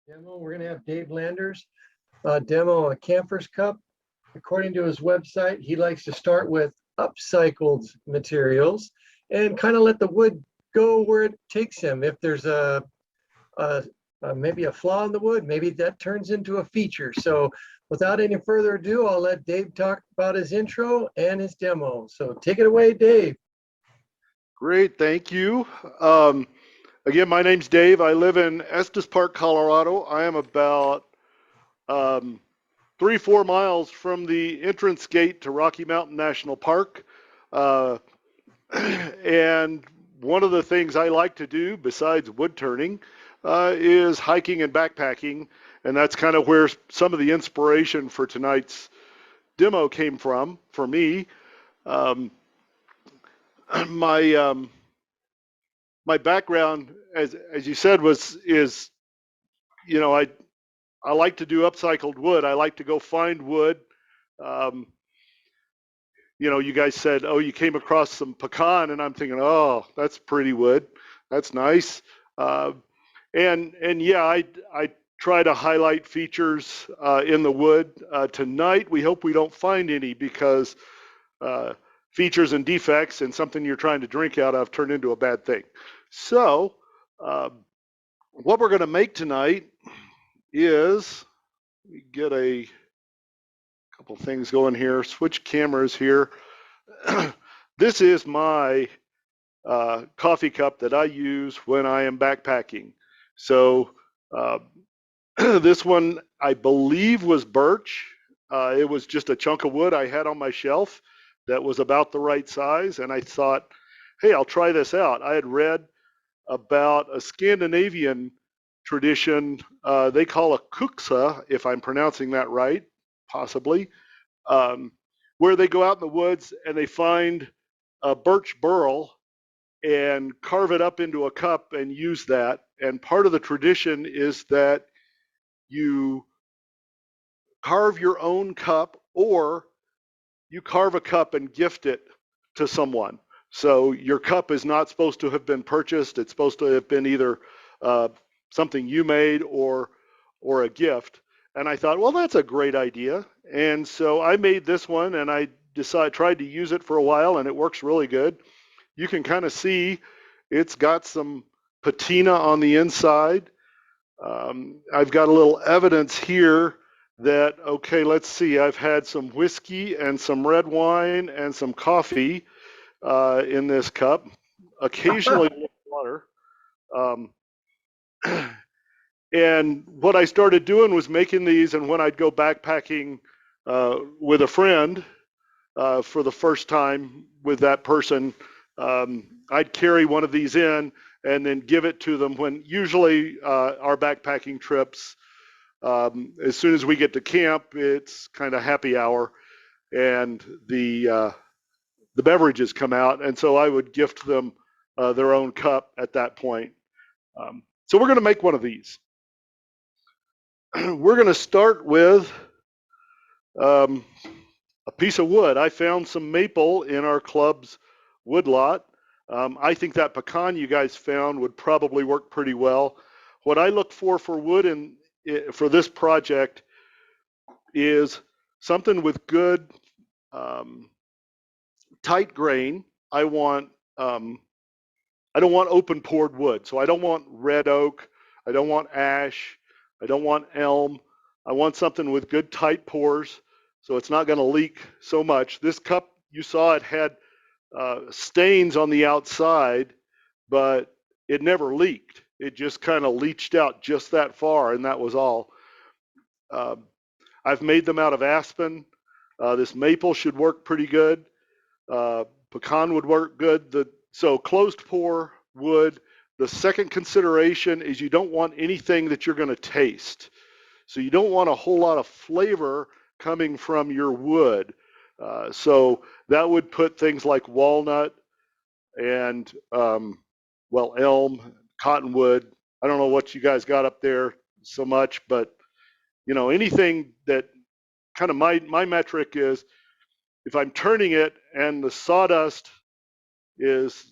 Demo. We're going to have Dave Landers demo a camphor's cup. According to his website, he likes to start with upcycled materials and kind of let the wood go where it takes him. If there's a maybe a flaw in the wood, maybe that turns into a feature. So without any further ado, I'll let Dave talk about his intro and his demo. So take it away, Dave. Great, thank you. Again, my name's Dave. I live in Estes Park, Colorado. I am about 3-4 miles from the entrance gate to Rocky Mountain National Park. And one of the things I like to do besides wood turning is hiking and backpacking. And that's kind of where some of the inspiration for tonight's demo came from for me. My background, as you said, is I like to do upcycled wood. I like to go find wood. You guys said, oh, you came across some pecan, and I'm thinking, oh, that's pretty wood. That's nice. And yeah, I try to highlight features in the wood. Tonight, we hope we don't find any because features and defects and something you're trying to drink out of turn into a bad thing. So what we're going to make tonight is, let me get a couple things going here, switch cameras here. This is my coffee cup that I use when I am backpacking. So this one, I believe, was birch. It was just a chunk of wood I had on my shelf that was about the right size, and I thought, hey, I'll try this out. I had read about a Scandinavian tradition they call a Kuksa, if I'm pronouncing that right, possibly, where they go out in the woods and they find a birch burl and carve it up into a cup and use that. And part of the tradition is that you carve your own cup, or you carve a cup and gift it to someone. So your cup is not supposed to have been purchased. It's supposed to have been either something you made or a gift. And I thought, well, that's a great idea. And so I made this one, and I tried to use it for a while, and it works really good. You can kind of see it's got some patina on the inside. I've got a little evidence here that, okay, let's see, I've had some whiskey and some red wine and some coffee in this cup, occasionally water. And what I started doing was making these, and when I'd go backpacking with a friend for the first time with that person, I'd carry one of these in and then give it to them when usually our backpacking trips, as soon as we get to camp, it's kind of happy hour, and the beverages come out, and so I would gift them their own cup at that point. So we're going to make one of these. We're going to start with a piece of wood. I found some maple in our club's wood lot. I think that pecan you guys found would probably work pretty well. What I look for wood for this project is something with good tight grain. I don't want open pored wood, so I don't want red oak, I don't want ash, I don't want elm. I want something with good tight pores, so it's not going to leak so much. This cup, you saw it had stains on the outside, but it never leaked. It just kind of leached out just that far, and that was all. I've made them out of aspen. This maple should work pretty good. Pecan would work good. So closed pore wood. The second consideration is you don't want anything that you're going to taste. So you don't want a whole lot of flavor coming from your wood. So that would put things like walnut and, elm, cottonwood. I don't know what you guys got up there so much, but anything that kind of my metric is, if I'm turning it and the sawdust is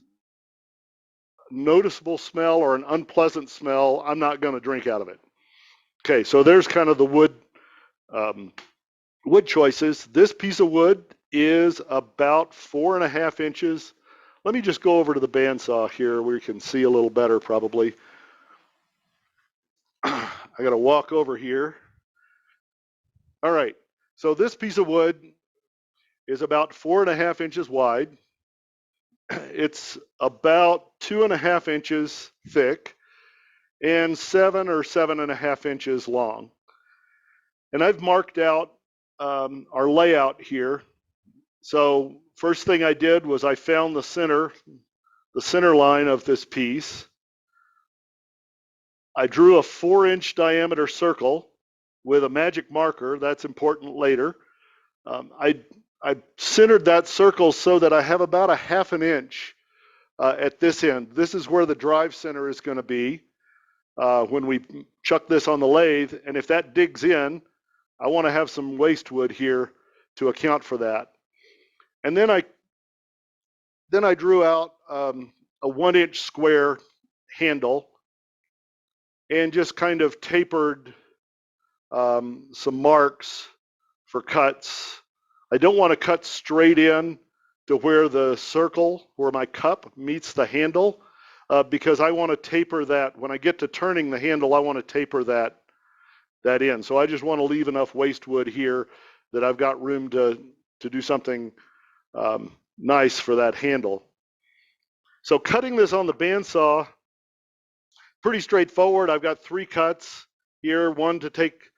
noticeable smell or an unpleasant smell, I'm not going to drink out of it. Okay, so there's kind of the wood wood choices. This piece of wood is about 4.5 inches. Let me just go over to the bandsaw here where you can see a little better probably. I got to walk over here. All right, so this piece of wood is about 4.5 inches wide. It's about 2.5 inches thick and 7 or 7.5 inches long. And I've marked out our layout here. So first thing I did was I found the center line of this piece. I drew a 4-inch diameter circle with a magic marker. That's important later. I centered that circle so that I have about a 1/2 inch at this end. This is where the drive center is going to be when we chuck this on the lathe. And if that digs in, I want to have some waste wood here to account for that. And then I drew out a 1-inch square handle and just kind of tapered some marks for cuts. I don't want to cut straight in to where the circle, where my cup meets the handle, because I want to taper that. When I get to turning the handle, I want to taper that in. So I just want to leave enough waste wood here that I've got room to do something nice for that handle. So cutting this on the bandsaw, pretty straightforward. I've got 3 cuts here, one to take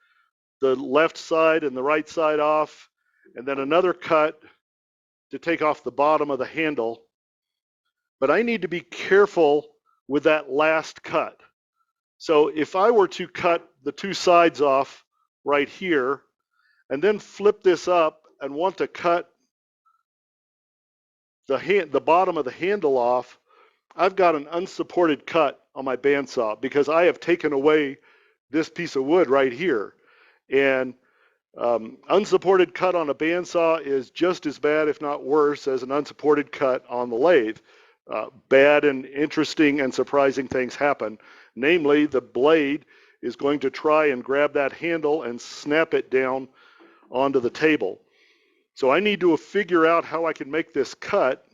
the left side and the right side off, and then another cut to take off the bottom of the handle. But I need to be careful with that last cut. So if I were to cut the 2 sides off right here and then flip this up and want to cut the bottom of the handle off, I've got an unsupported cut on my bandsaw because I have taken away this piece of wood right here. And unsupported cut on a bandsaw is just as bad, if not worse, as an unsupported cut on the lathe. Bad and interesting and surprising things happen. Namely, the blade is going to try and grab that handle and snap it down onto the table. So I need to figure out how I can make this cut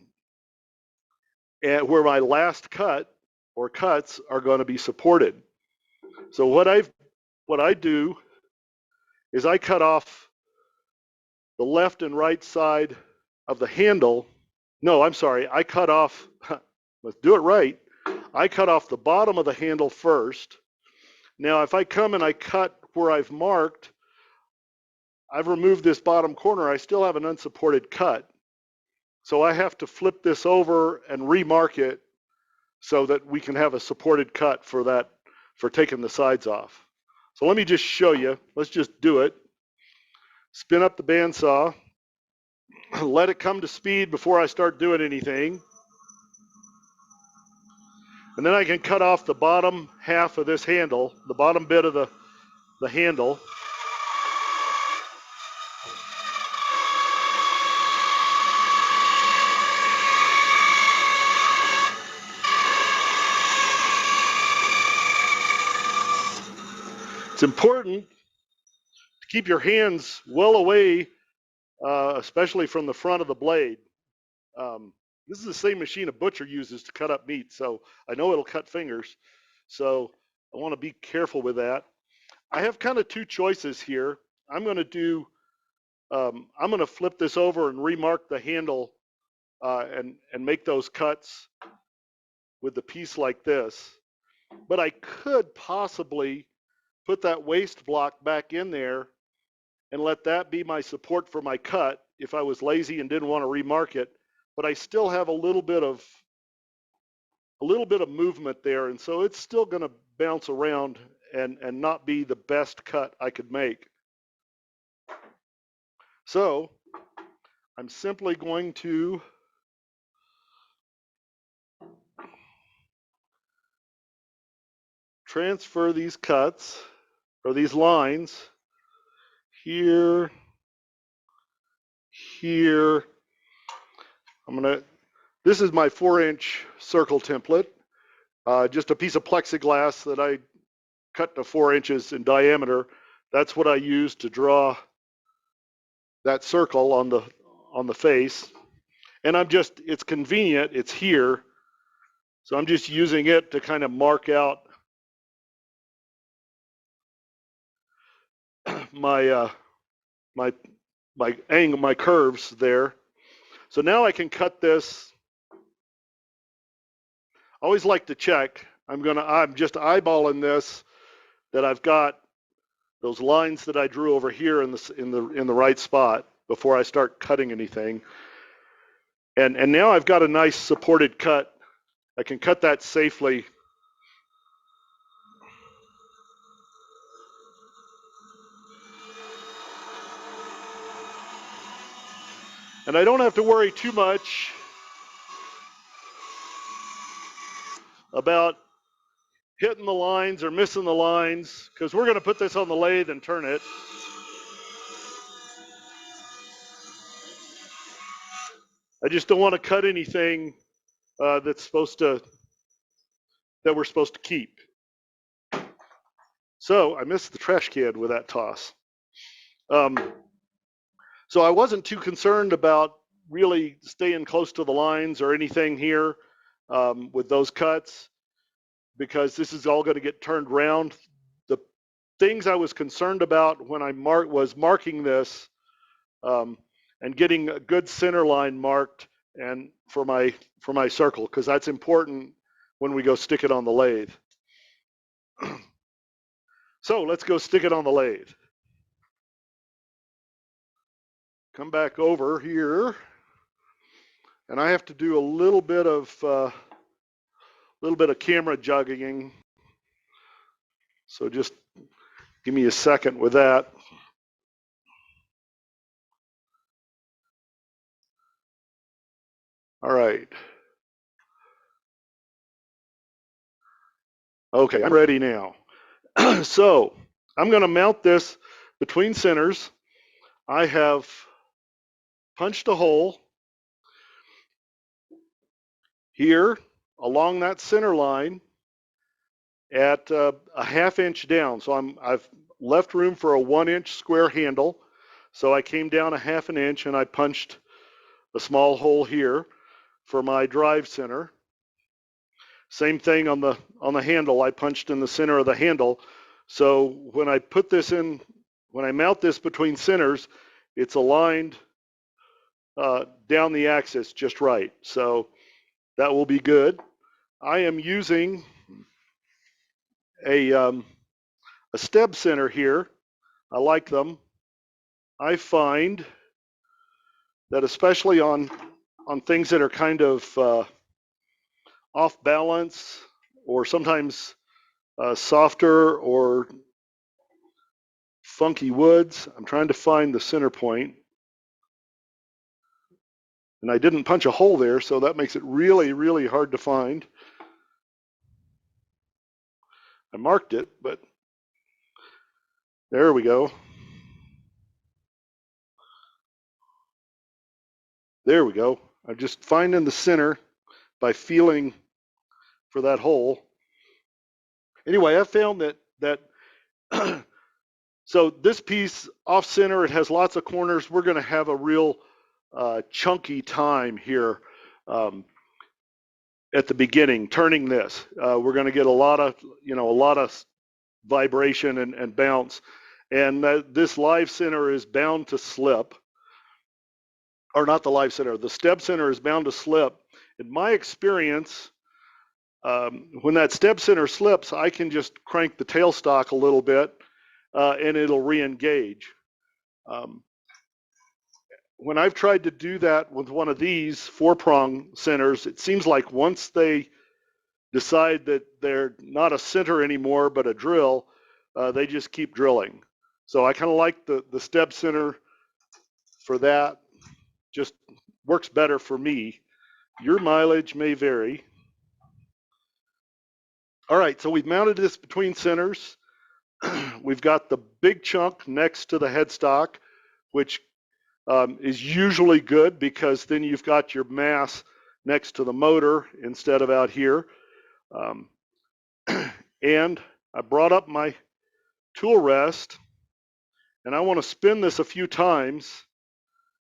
and where my last cut or cuts are going to be supported. So what I do is I cut off the left and right side of the handle. No, I'm sorry. I cut off, let's do it right. I cut off the bottom of the handle first. Now, if I come and I cut where I've marked, I've removed this bottom corner. I still have an unsupported cut. So I have to flip this over and remark it so that we can have a supported cut for that, for taking the sides off. So let me just show you. Let's just do it. Spin up the bandsaw. Let it come to speed before I start doing anything. And then I can cut off the bottom half of this handle, the bottom bit of the handle. It's important to keep your hands well away, especially from the front of the blade. This is the same machine a butcher uses to cut up meat, so I know it'll cut fingers. So I want to be careful with that. I have kind of 2 choices here. I'm going to flip this over and remark the handle and make those cuts with the piece like this. But I could possibly put that waste block back in there and let that be my support for my cut if I was lazy and didn't want to remark it. But I still have a little bit of movement there, and so it's still going to bounce around and not be the best cut I could make. So I'm simply going to transfer these cuts or these lines here, here. This is my 4-inch circle template, just a piece of plexiglass that I cut to 4 inches in diameter. That's what I use to draw that circle on the face. And it's convenient, it's here. So I'm just using it to kind of mark out my angle, my curves there. So now I can cut this. I always like to check. I'm just eyeballing this, that I've got those lines that I drew over here in the right spot before I start cutting anything. And now I've got a nice supported cut. I can cut that safely. And I don't have to worry too much about hitting the lines or missing the lines, because we're going to put this on the lathe and turn it. I just don't want to cut anything that we're supposed to keep. So I missed the trash can with that toss. So I wasn't too concerned about really staying close to the lines or anything here with those cuts, because this is all going to get turned around. The things I was concerned about when I was marking this and getting a good center line marked and for my circle, because that's important when we go stick it on the lathe. So let's go stick it on the lathe. Come back over here, and I have to do a little bit of camera juggling. So just give me a second with that. All right. Okay, I'm ready now. So I'm going to mount this between centers. I have punched a hole here along that center line at a ½ inch down. So I've left room for a 1 inch square handle. So I came down a ½ an inch and I punched a small hole here for my drive center. Same thing on the handle. I punched in the center of the handle. So when I put this in, when I mount this between centers, it's aligned down the axis just right. So that will be good. I am using a steb center here. I like them. I find that especially on things that are kind of off balance, or sometimes softer or funky woods, I'm trying to find the center point. And I didn't punch a hole there, so that makes it really, really hard to find. I marked it, but there we go. There we go. I'm just finding the center by feeling for that hole. Anyway, I found that so this piece off center, it has lots of corners. We're going to have a real chunky time here at the beginning turning this. We're going to get a lot of vibration and bounce, and this live center is bound to slip. Or not the live center, the steb center is bound to slip. In my experience, when that steb center slips, I can just crank the tailstock a little bit and it'll re-engage. When I've tried to do that with one of these 4-prong centers, it seems like once they decide that they're not a center anymore but a drill, they just keep drilling. So I kind of like the steb center for that. Just works better for me. Your mileage may vary. All right, so we've mounted this between centers. We've got the big chunk next to the headstock, which is usually good because then you've got your mass next to the motor instead of out here. And I brought up my tool rest, and I want to spin this a few times.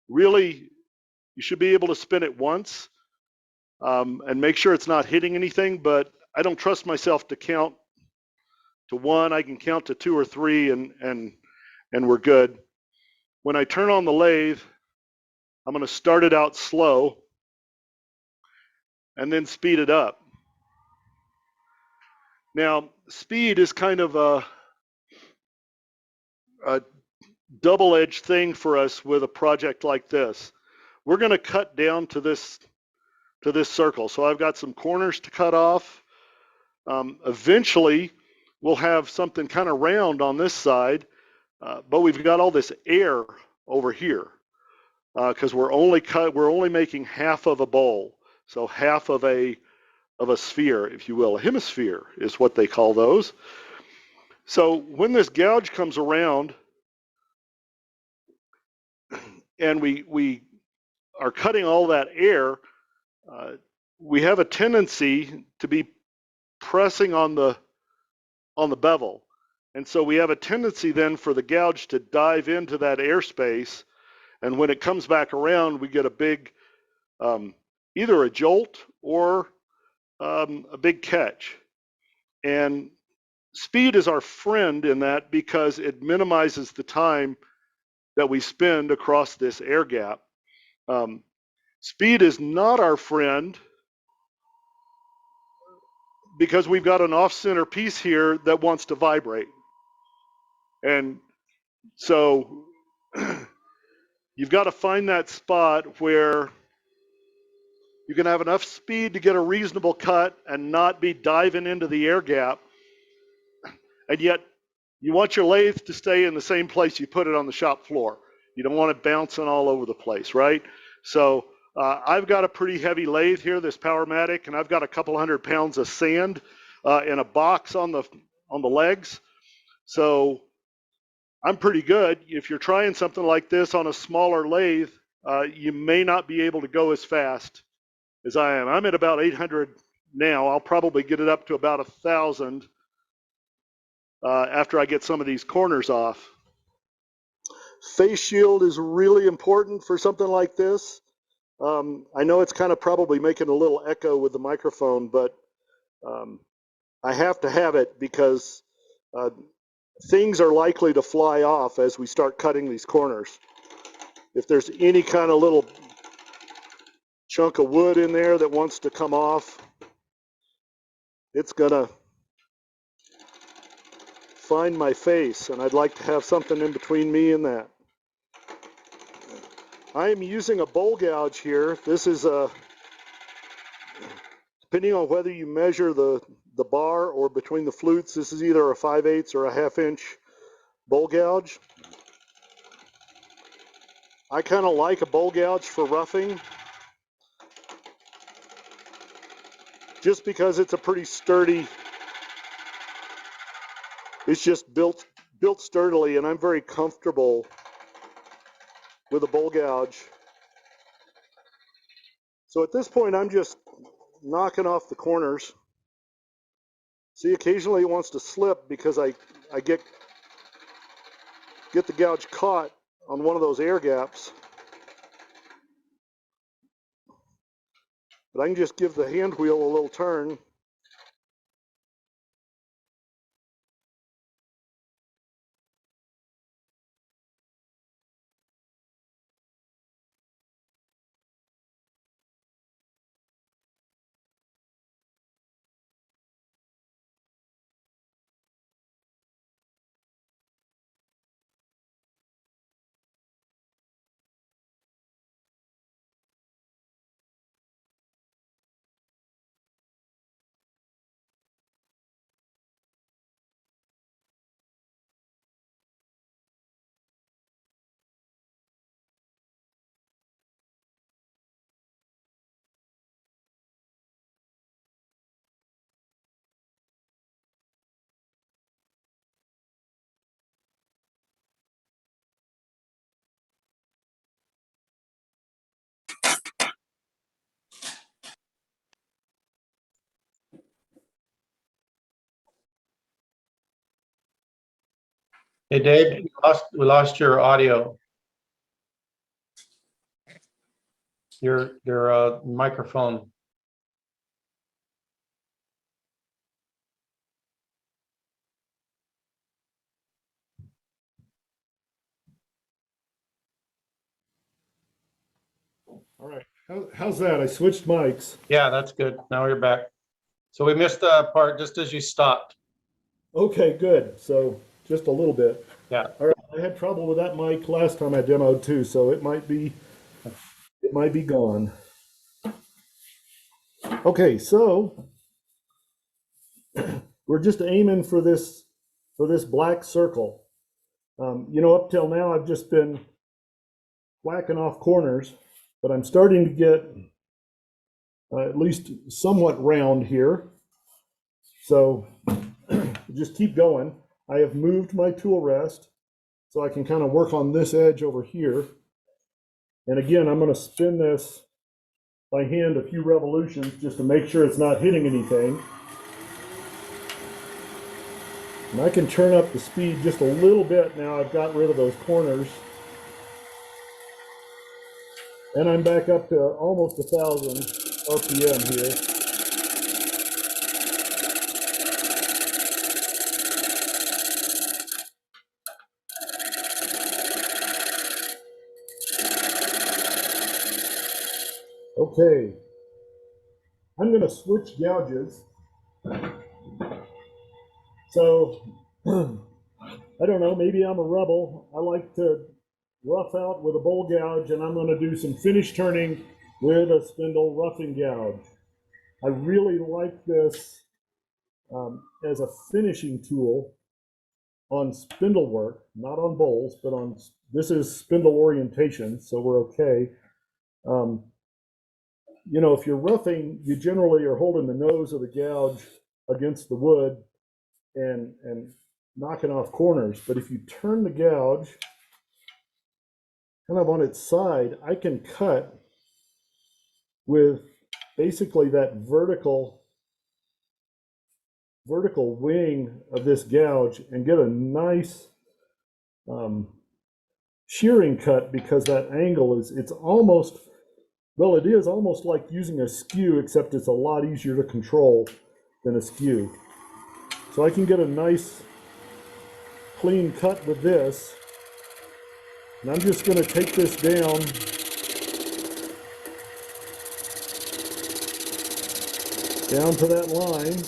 Really, you should be able to spin it once and make sure it's not hitting anything, but I don't trust myself to count to one. I can count to two or three, and we're good. When I turn on the lathe, I'm going to start it out slow and then speed it up. Now, speed is kind of a double-edged thing for us with a project like this. We're going to cut down to this circle. So I've got some corners to cut off. Eventually, we'll have something kind of round on this side, but we've got all this air over here because we're only making half of a bowl, so half of a sphere, if you will. A hemisphere is what they call those. So when this gouge comes around and we are cutting all that air, we have a tendency to be pressing on the bevel. And so we have a tendency then for the gouge to dive into that airspace. And when it comes back around, we get a big, either a jolt or a big catch. And speed is our friend in that because it minimizes the time that we spend across this air gap. Speed is not our friend because we've got an off-center piece here that wants to vibrate. And so you've got to find that spot where you can have enough speed to get a reasonable cut and not be diving into the air gap. And yet you want your lathe to stay in the same place you put it on the shop floor. You don't want it bouncing all over the place, right? So I've got a pretty heavy lathe here, this Powermatic, and I've got a couple 100 pounds of sand in a box on the legs. So I'm pretty good. If you're trying something like this on a smaller lathe, you may not be able to go as fast as I am. I'm at about 800 now. I'll probably get it up to about 1,000 after I get some of these corners off. Face shield is really important for something like this. I know it's kind of probably making a little echo with the microphone, but I have to have it because things are likely to fly off as we start cutting these corners. If there's any kind of little chunk of wood in there that wants to come off, it's gonna find my face, and I'd like to have something in between me and that. I am using a bowl gouge here. This is depending on whether you measure the bar or between the flutes, this is either a 5/8 or a 1/2 inch bowl gouge. I kind of like a bowl gouge for roughing just because it's a pretty sturdy, it's just built sturdily, and I'm very comfortable with a bowl gouge. So at this point, I'm just knocking off the corners. See, occasionally it wants to slip because I get the gouge caught on one of those air gaps. But I can just give the hand wheel a little turn. Hey, Dave, we lost your audio. Your microphone. All right. How's that? I switched mics. Yeah, that's good. Now you're back. So we missed the part just as you stopped. Okay, good. So just a little bit. Yeah. All right. I had trouble with that mic last time I demoed too, so it might be gone. Okay, so we're just aiming for this black circle. Up till now I've just been whacking off corners, but I'm starting to get at least somewhat round here. So just keep going. I have moved my tool rest so I can kind of work on this edge over here. And again, I'm going to spin this by hand a few revolutions just to make sure it's not hitting anything. And I can turn up the speed just a little bit now. I've got rid of those corners. And I'm back up to almost 1,000 RPM here. Okay, I'm going to switch gouges. So, I don't know, maybe I'm a rebel. I like to rough out with a bowl gouge, and I'm going to do some finish turning with a spindle roughing gouge. I really like this as a finishing tool on spindle work, not on bowls, but this is spindle orientation, so we're okay. If you're roughing, you generally are holding the nose of the gouge against the wood and knocking off corners. But if you turn the gouge kind of on its side, I can cut with basically that vertical wing of this gouge and get a nice shearing cut, because that angle it's almost, well, it is almost like using a skew, except it's a lot easier to control than a skew. So I can get a nice clean cut with this. And I'm just going to take this down to that line.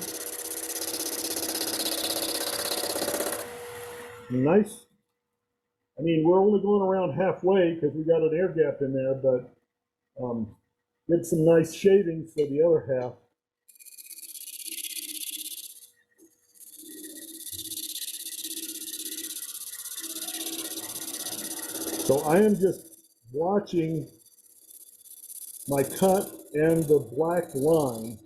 Nice. I mean, we're only going around halfway because we got an air gap in there, but did some nice shavings for the other half. So I am just watching my cut and the black line.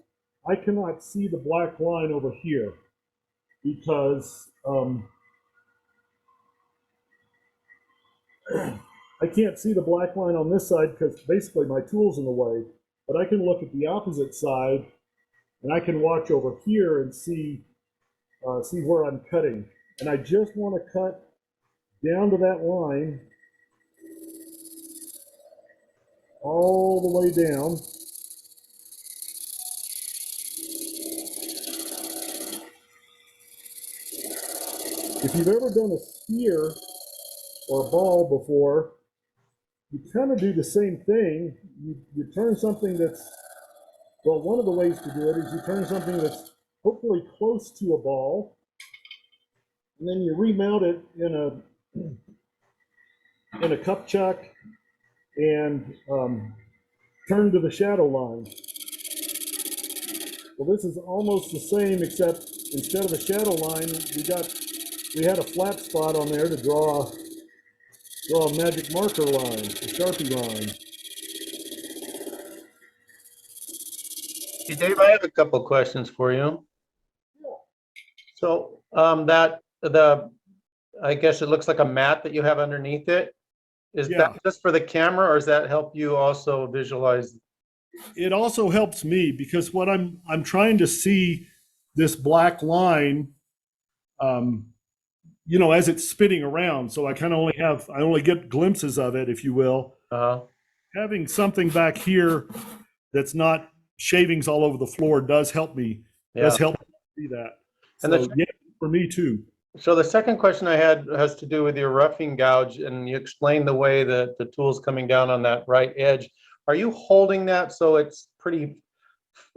I cannot see the black line over here because I can't see the black line on this side because basically my tool's in the way. But I can look at the opposite side, and I can watch over here and see where I'm cutting. And I just want to cut down to that line, all the way down. If you've ever done a spear or a ball before, you kind of do the same thing. You turn something that's, well, one of the ways to do it is you turn something that's hopefully close to a ball, and then you remount it in a cup chuck and turn to the shadow line. Well, this is almost the same, except instead of a shadow line, we had a flat spot on there to draw a magic marker line, a Sharpie line. Hey, Dave, I have a couple questions for you. So I guess it looks like a mat that you have underneath it. Is Yeah. that just for the camera, or does that help you also visualize? It also helps me because what I'm trying to see this black line you know, as it's spinning around. So I only get glimpses of it, if you will. Having something back here that's not shavings all over the floor does help me. Yeah. Does help me see that. And So yeah, for me too. So the second question I had has to do with your roughing gouge, and you explained the way that the tool's coming down on that right edge. Are you holding that so it's pretty,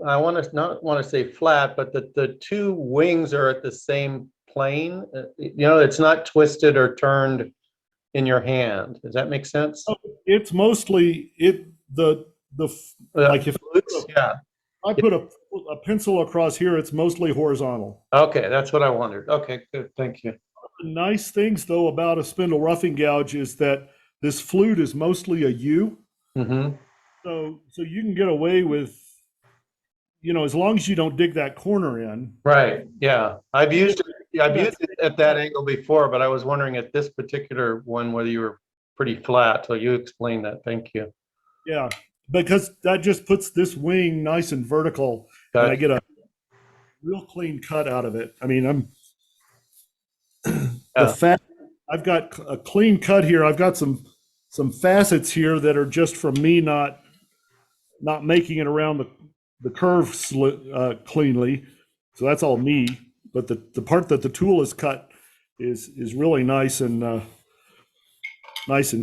I want to not want to say flat, but the two wings are at the same plane? You know, it's not twisted or turned in your hand. Does that make sense? It's mostly like if Yeah. I put a pencil across here, it's mostly horizontal. Okay, that's what I wondered. Okay, good. Thank you. The nice things though about a spindle roughing gouge is that this flute is mostly a U. Mm-hmm. So you can get away with, you know, as long as you don't dig that corner in. Right. Yeah. I've used it at that angle before, but I was wondering at this particular one whether you were pretty flat. So you explained that. Thank you. Yeah, because that just puts this wing nice and vertical, and I get a real clean cut out of it. I mean, I've got a clean cut here. I've got some facets here that are just from me not making it around the curve cleanly. So that's all me. But the part that the tool is cut is really nice and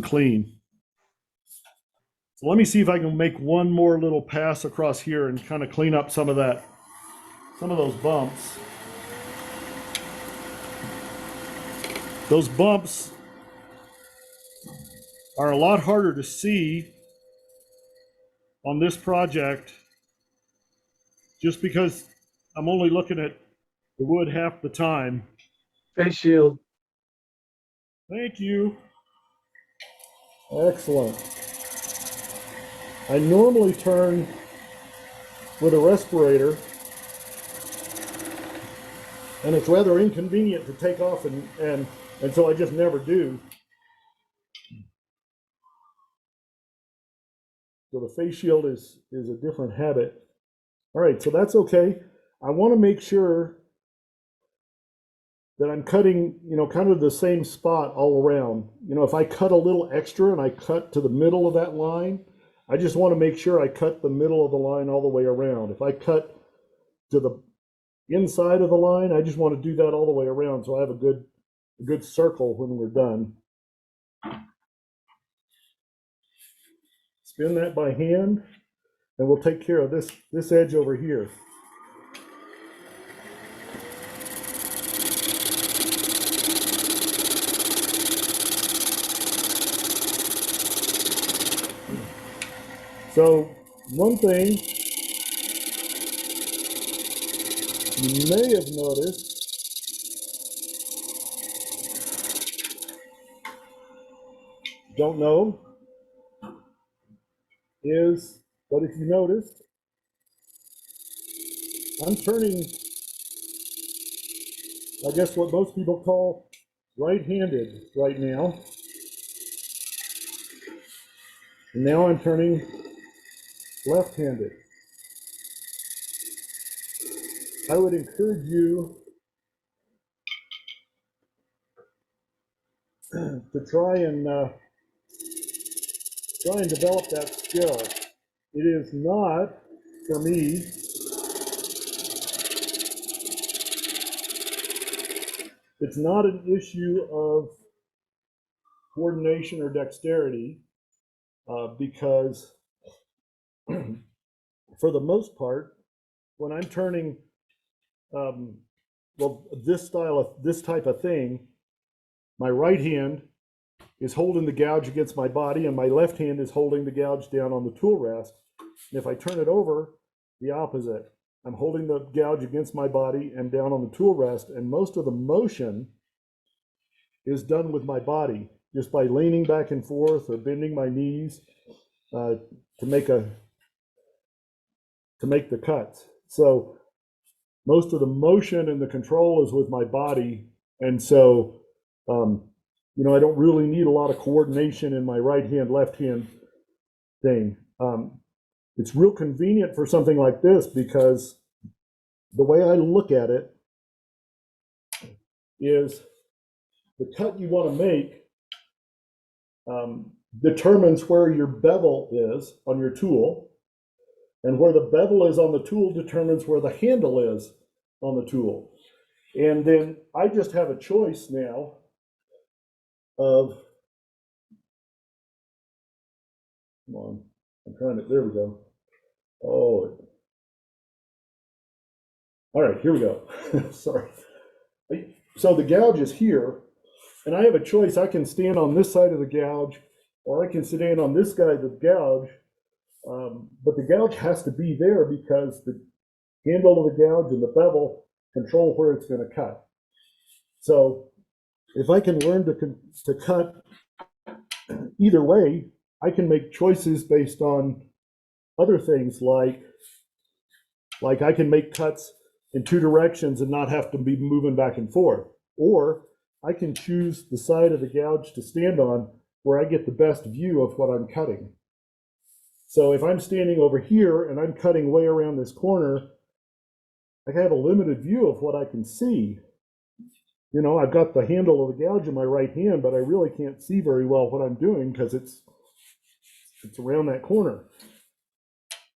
clean. So let me see if I can make one more little pass across here and kind of clean up some of those bumps. Those bumps are a lot harder to see on this project just because I'm only looking at the wood half the time. Face shield. Thank you. Excellent. I normally turn with a respirator, and it's rather inconvenient to take off, and so I just never do. So the face shield is a different habit. All right, so that's okay. I want to make sure that I'm cutting, you know, kind of the same spot all around. You know, if I cut a little extra and I cut to the middle of that line, I just want to make sure I cut the middle of the line all the way around. If I cut to the inside of the line, I just want to do that all the way around so I have a good circle when we're done. Spin that by hand, and we'll take care of this edge over here. So one thing you may have noticed don't know is, but if you notice, I'm turning, I guess what most people call right-handed right now. And now I'm turning left-handed. I would encourage you to try and develop that skill. It is not, for me, it's not an issue of coordination or dexterity, because for the most part, when I'm turning, this type of thing, my right hand is holding the gouge against my body, and my left hand is holding the gouge down on the tool rest. And if I turn it over, the opposite. I'm holding the gouge against my body and down on the tool rest, and most of the motion is done with my body, just by leaning back and forth or bending my knees to make the cuts. So most of the motion and the control is with my body, and so you know, I don't really need a lot of coordination in my right hand, left hand thing. It's real convenient for something like this because the way I look at it is the cut you want to make determines where your bevel is on your tool, and where the bevel is on the tool determines where the handle is on the tool. And then I just have a choice now of, come on, I'm trying to, there we go. Oh, all right, here we go. Sorry. So the gouge is here, and I have a choice. I can stand on this side of the gouge, or I can stand on this side of the gouge. But the gouge has to be there because the handle of the gouge and the bevel control where it's going to cut. So if I can learn to cut either way, I can make choices based on other things like I can make cuts in two directions and not have to be moving back and forth. Or I can choose the side of the gouge to stand on where I get the best view of what I'm cutting. So if I'm standing over here and I'm cutting way around this corner, I have a limited view of what I can see. You know, I've got the handle of the gouge in my right hand, but I really can't see very well what I'm doing because it's around that corner.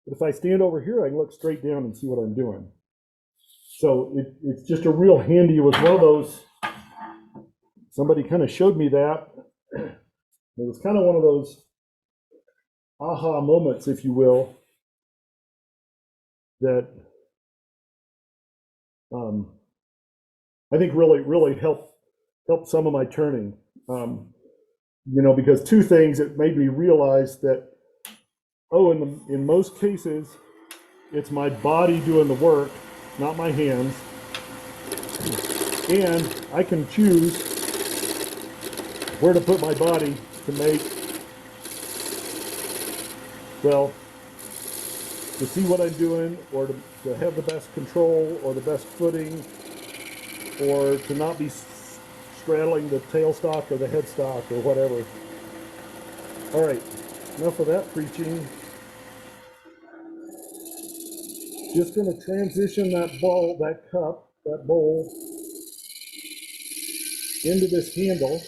But if I stand over here, I can look straight down and see what I'm doing. So it's just a real handy. It was one of those, somebody kind of showed me that. It was kind of one of those aha moments, if you will, that I think really helped some of my turning. You know, because two things, it made me realize that, oh, in most cases, it's my body doing the work, not my hands. And I can choose where to put my body to make, well, to see what I'm doing, or to have the best control, or the best footing, or to not be straddling the tailstock or the headstock or whatever. All right, enough of that preaching. Just going to transition that bowl, that cup, that bowl into this handle.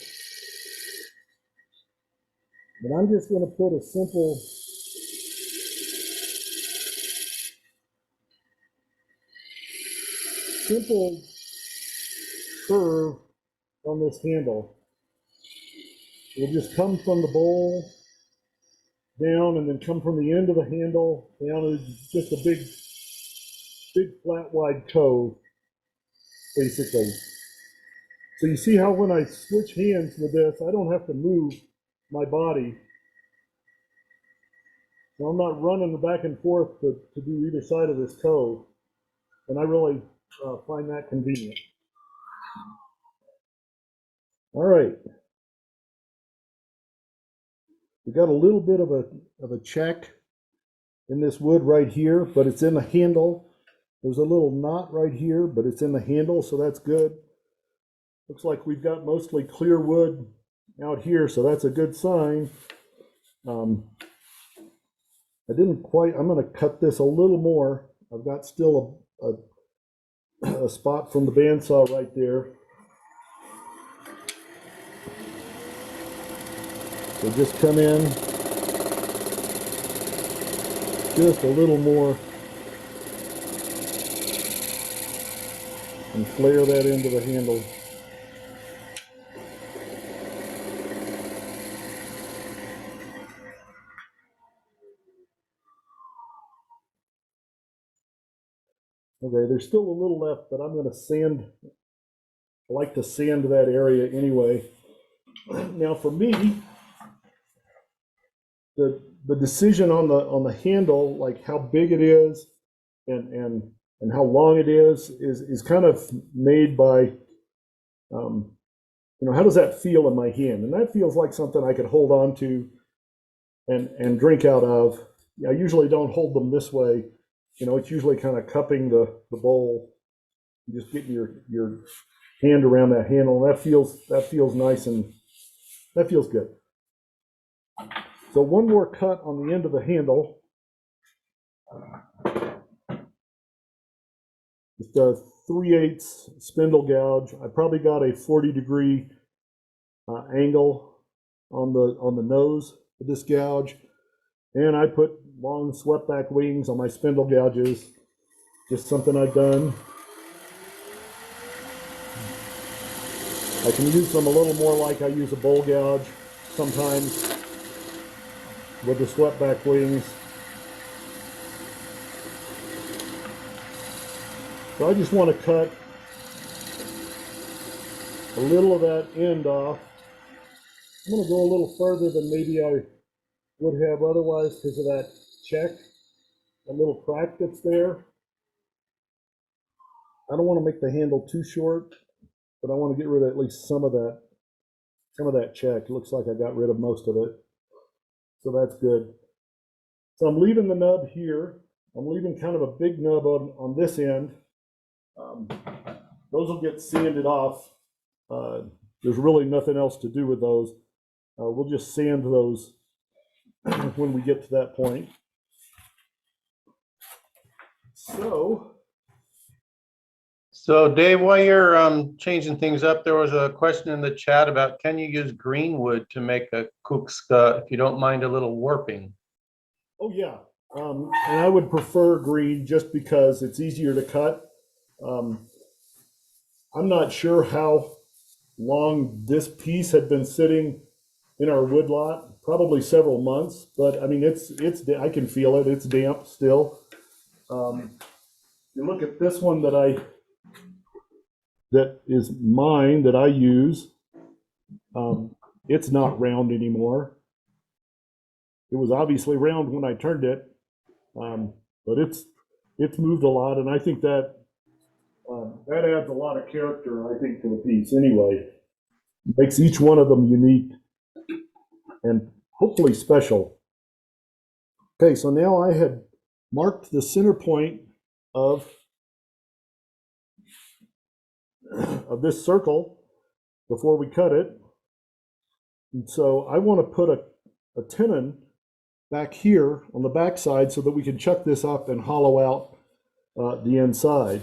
And I'm just going to put a simple curve on this handle. It'll just come from the bowl down and then come from the end of the handle down to just a big flat wide cove, basically. So you see how when I switch hands with this, I don't have to move my body. So I'm not running back and forth to do either side of this cove. And I really find that convenient. All right. We got a little bit of a check in this wood right here, but it's in the handle. There's a little knot right here, but it's in the handle, so that's good. Looks like we've got mostly clear wood out here, so that's a good sign. I didn't quite, I'm going to cut this a little more. I've got still a spot from the bandsaw right there. So just come in just a little more and flare that into the handle. Okay, there's still a little left, but I'm going to sand. I like to sand that area anyway. Now for me, the decision on the handle, like how big it is and how long it is kind of made by, you know, how does that feel in my hand? And that feels like something I could hold on to and drink out of. I usually don't hold them this way. You know, it's usually kind of cupping the bowl, just getting your hand around that handle. That feels nice, and that feels good. So one more cut on the end of the handle. Just a 3/8 spindle gouge. I probably got a 40-degree angle on the nose of this gouge. And I put long swept back wings on my spindle gouges, just something I've done. I can use them a little more like I use a bowl gouge sometimes with the swept back wings. So I just want to cut a little of that end off. I'm going to go a little further than maybe I would have otherwise because of that check, that little crack that's there. I don't want to make the handle too short, but I want to get rid of at least some of that check. It looks like I got rid of most of it. So that's good. So I'm leaving the nub here. I'm leaving kind of a big nub on this end. Those will get sanded off. There's really nothing else to do with those. We'll just sand those when we get to that point. So Dave, while you're changing things up, there was a question in the chat about can you use green wood to make a kuksa if you don't mind a little warping? Oh yeah, and I would prefer green just because it's easier to cut. I'm not sure how long this piece had been sitting in our wood lot, probably several months, but I mean, I can feel it, it's damp still. You look at this one that is mine that I use, it's not round anymore. It was obviously round when I turned it, but it's moved a lot, and I think that adds a lot of character, I think, to the piece anyway. Makes each one of them unique and hopefully special. Okay, so now I had marked the center point of this circle before we cut it. And so I want to put a tenon back here on the back side so that we can chuck this up and hollow out the inside.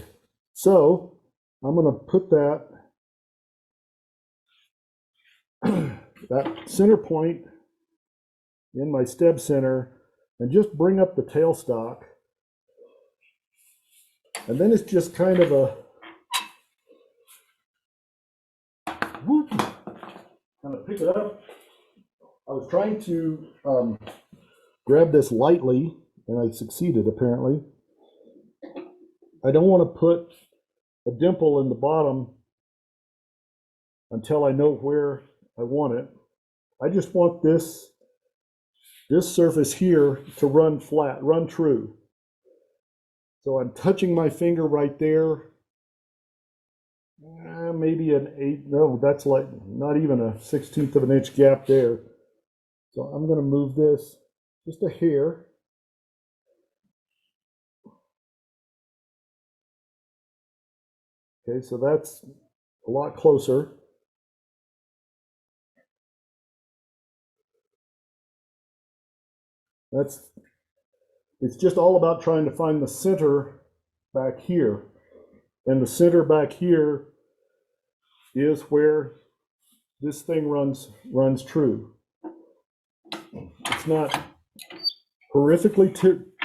So I'm going to put that center point in my steb center and just bring up the tailstock. And then it's just kind of a whoop, kind of pick it up. I was trying to grab this lightly, and I succeeded apparently. I don't want to put a dimple in the bottom until I know where I want it. I just want this surface here to run flat, run true. So I'm touching my finger right there. Maybe an 1/8, no, that's like not even a 1/16 of an inch gap there. So I'm going to move this just a hair. Okay, so that's a lot closer. It's just all about trying to find the center back here. And the center back here is where this thing runs true. It's not horrifically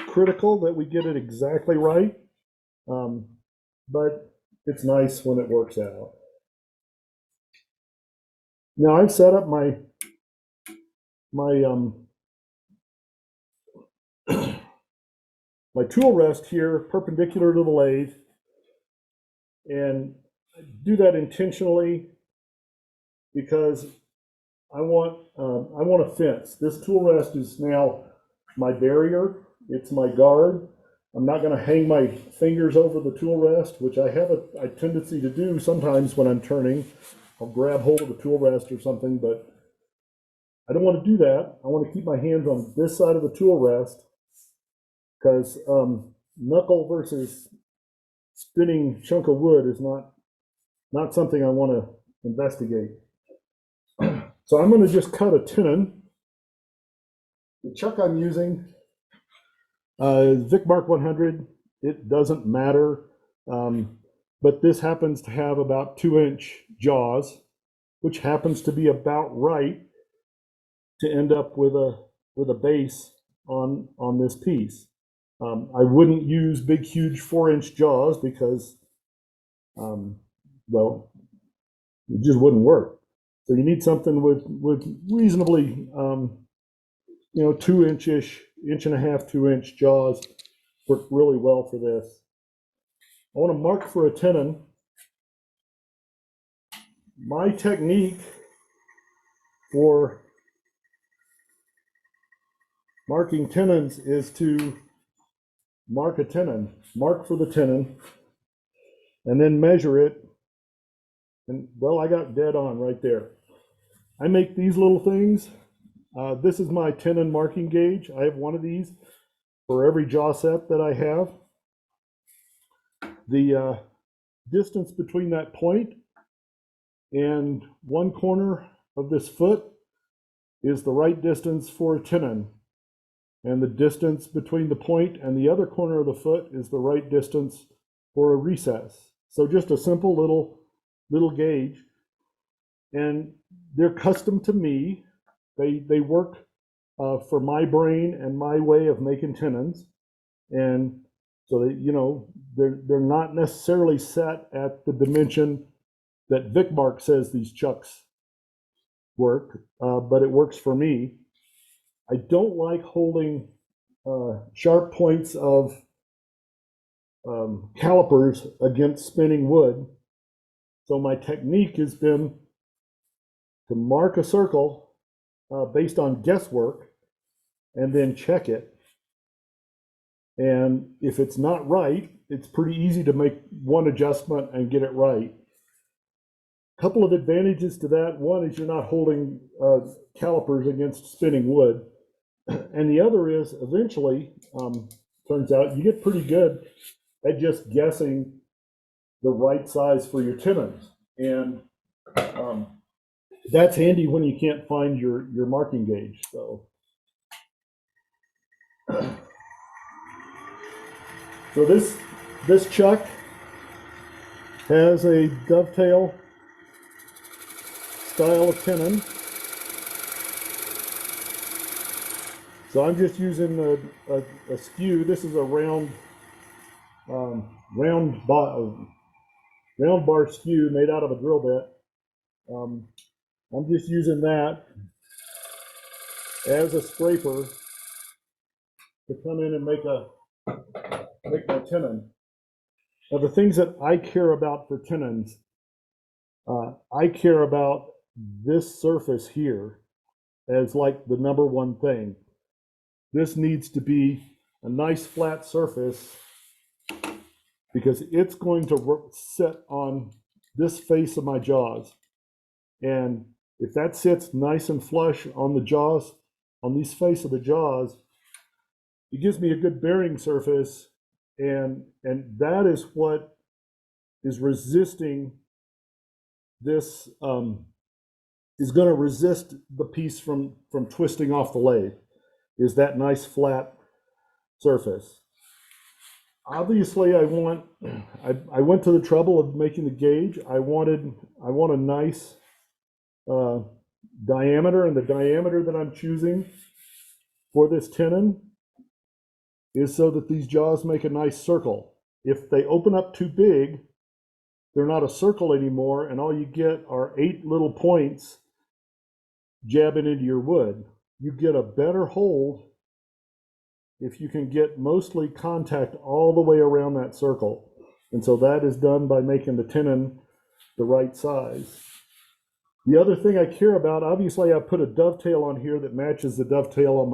critical that we get it exactly right, but it's nice when it works out. Now I've set up my tool rest here perpendicular to the lathe, and I do that intentionally because I want a fence. This tool rest is now my barrier. It's my guard. I'm not going to hang my fingers over the tool rest, which I have a tendency to do sometimes when I'm turning. I'll grab hold of the tool rest or something, but I don't want to do that. I want to keep my hands on this side of the tool rest because knuckle versus spinning chunk of wood is not something I want to investigate. So I'm going to just cut a tenon. The chuck I'm using is Vic Mark 100. It doesn't matter, but this happens to have about 2-inch jaws. which happens to be about right to end up with a base on this piece. I wouldn't use big, huge 4-inch jaws because, well, it just wouldn't work. So you need something with reasonably, 2-inch-ish, 1.5 inch, 2-inch jaws work really well for this. I want to mark for a tenon. My technique for marking tenons is to mark a tenon, mark for the tenon, and then measure it. And well, I got dead on right there. I make these little things. This is my tenon marking gauge. I have one of these for every jaw set that I have. The distance between that point and one corner of this foot is the right distance for a tenon. And the distance between the point and the other corner of the foot is the right distance for a recess. So just a simple little gauge. And they're custom to me. They work for my brain and my way of making tenons. And so they're not necessarily set at the dimension that Vicmark says these chucks work, but it works for me. I don't like holding sharp points of calipers against spinning wood. So my technique has been to mark a circle based on guesswork and then check it. And if it's not right, it's pretty easy to make one adjustment and get it right. A couple of advantages to that. One is you're not holding calipers against spinning wood. And the other is eventually, turns out you get pretty good at just guessing the right size for your tenons. And that's handy when you can't find your marking gauge. So this chuck has a dovetail style of tenon. So I'm just using a skew. This is a round bar skew made out of a drill bit. I'm just using that as a scraper to come in and make my tenon. Now the things that I care about for tenons, I care about this surface here as like the number one thing. This needs to be a nice flat surface because it's going to sit on this face of my jaws. And if that sits nice and flush on the jaws, on this face of the jaws, it gives me a good bearing surface. And that is what is resisting this, is going to resist the piece from twisting off the lathe, is that nice flat surface. Obviously, I went to the trouble of making the gauge. I want a nice diameter, and the diameter that I'm choosing for this tenon is so that these jaws make a nice circle. If they open up too big, they're not a circle anymore, and all you get are 8 little points jabbing into your wood. You get a better hold if you can get mostly contact all the way around that circle. And so that is done by making the tenon the right size. The other thing I care about, obviously I put a dovetail on here that matches the dovetail on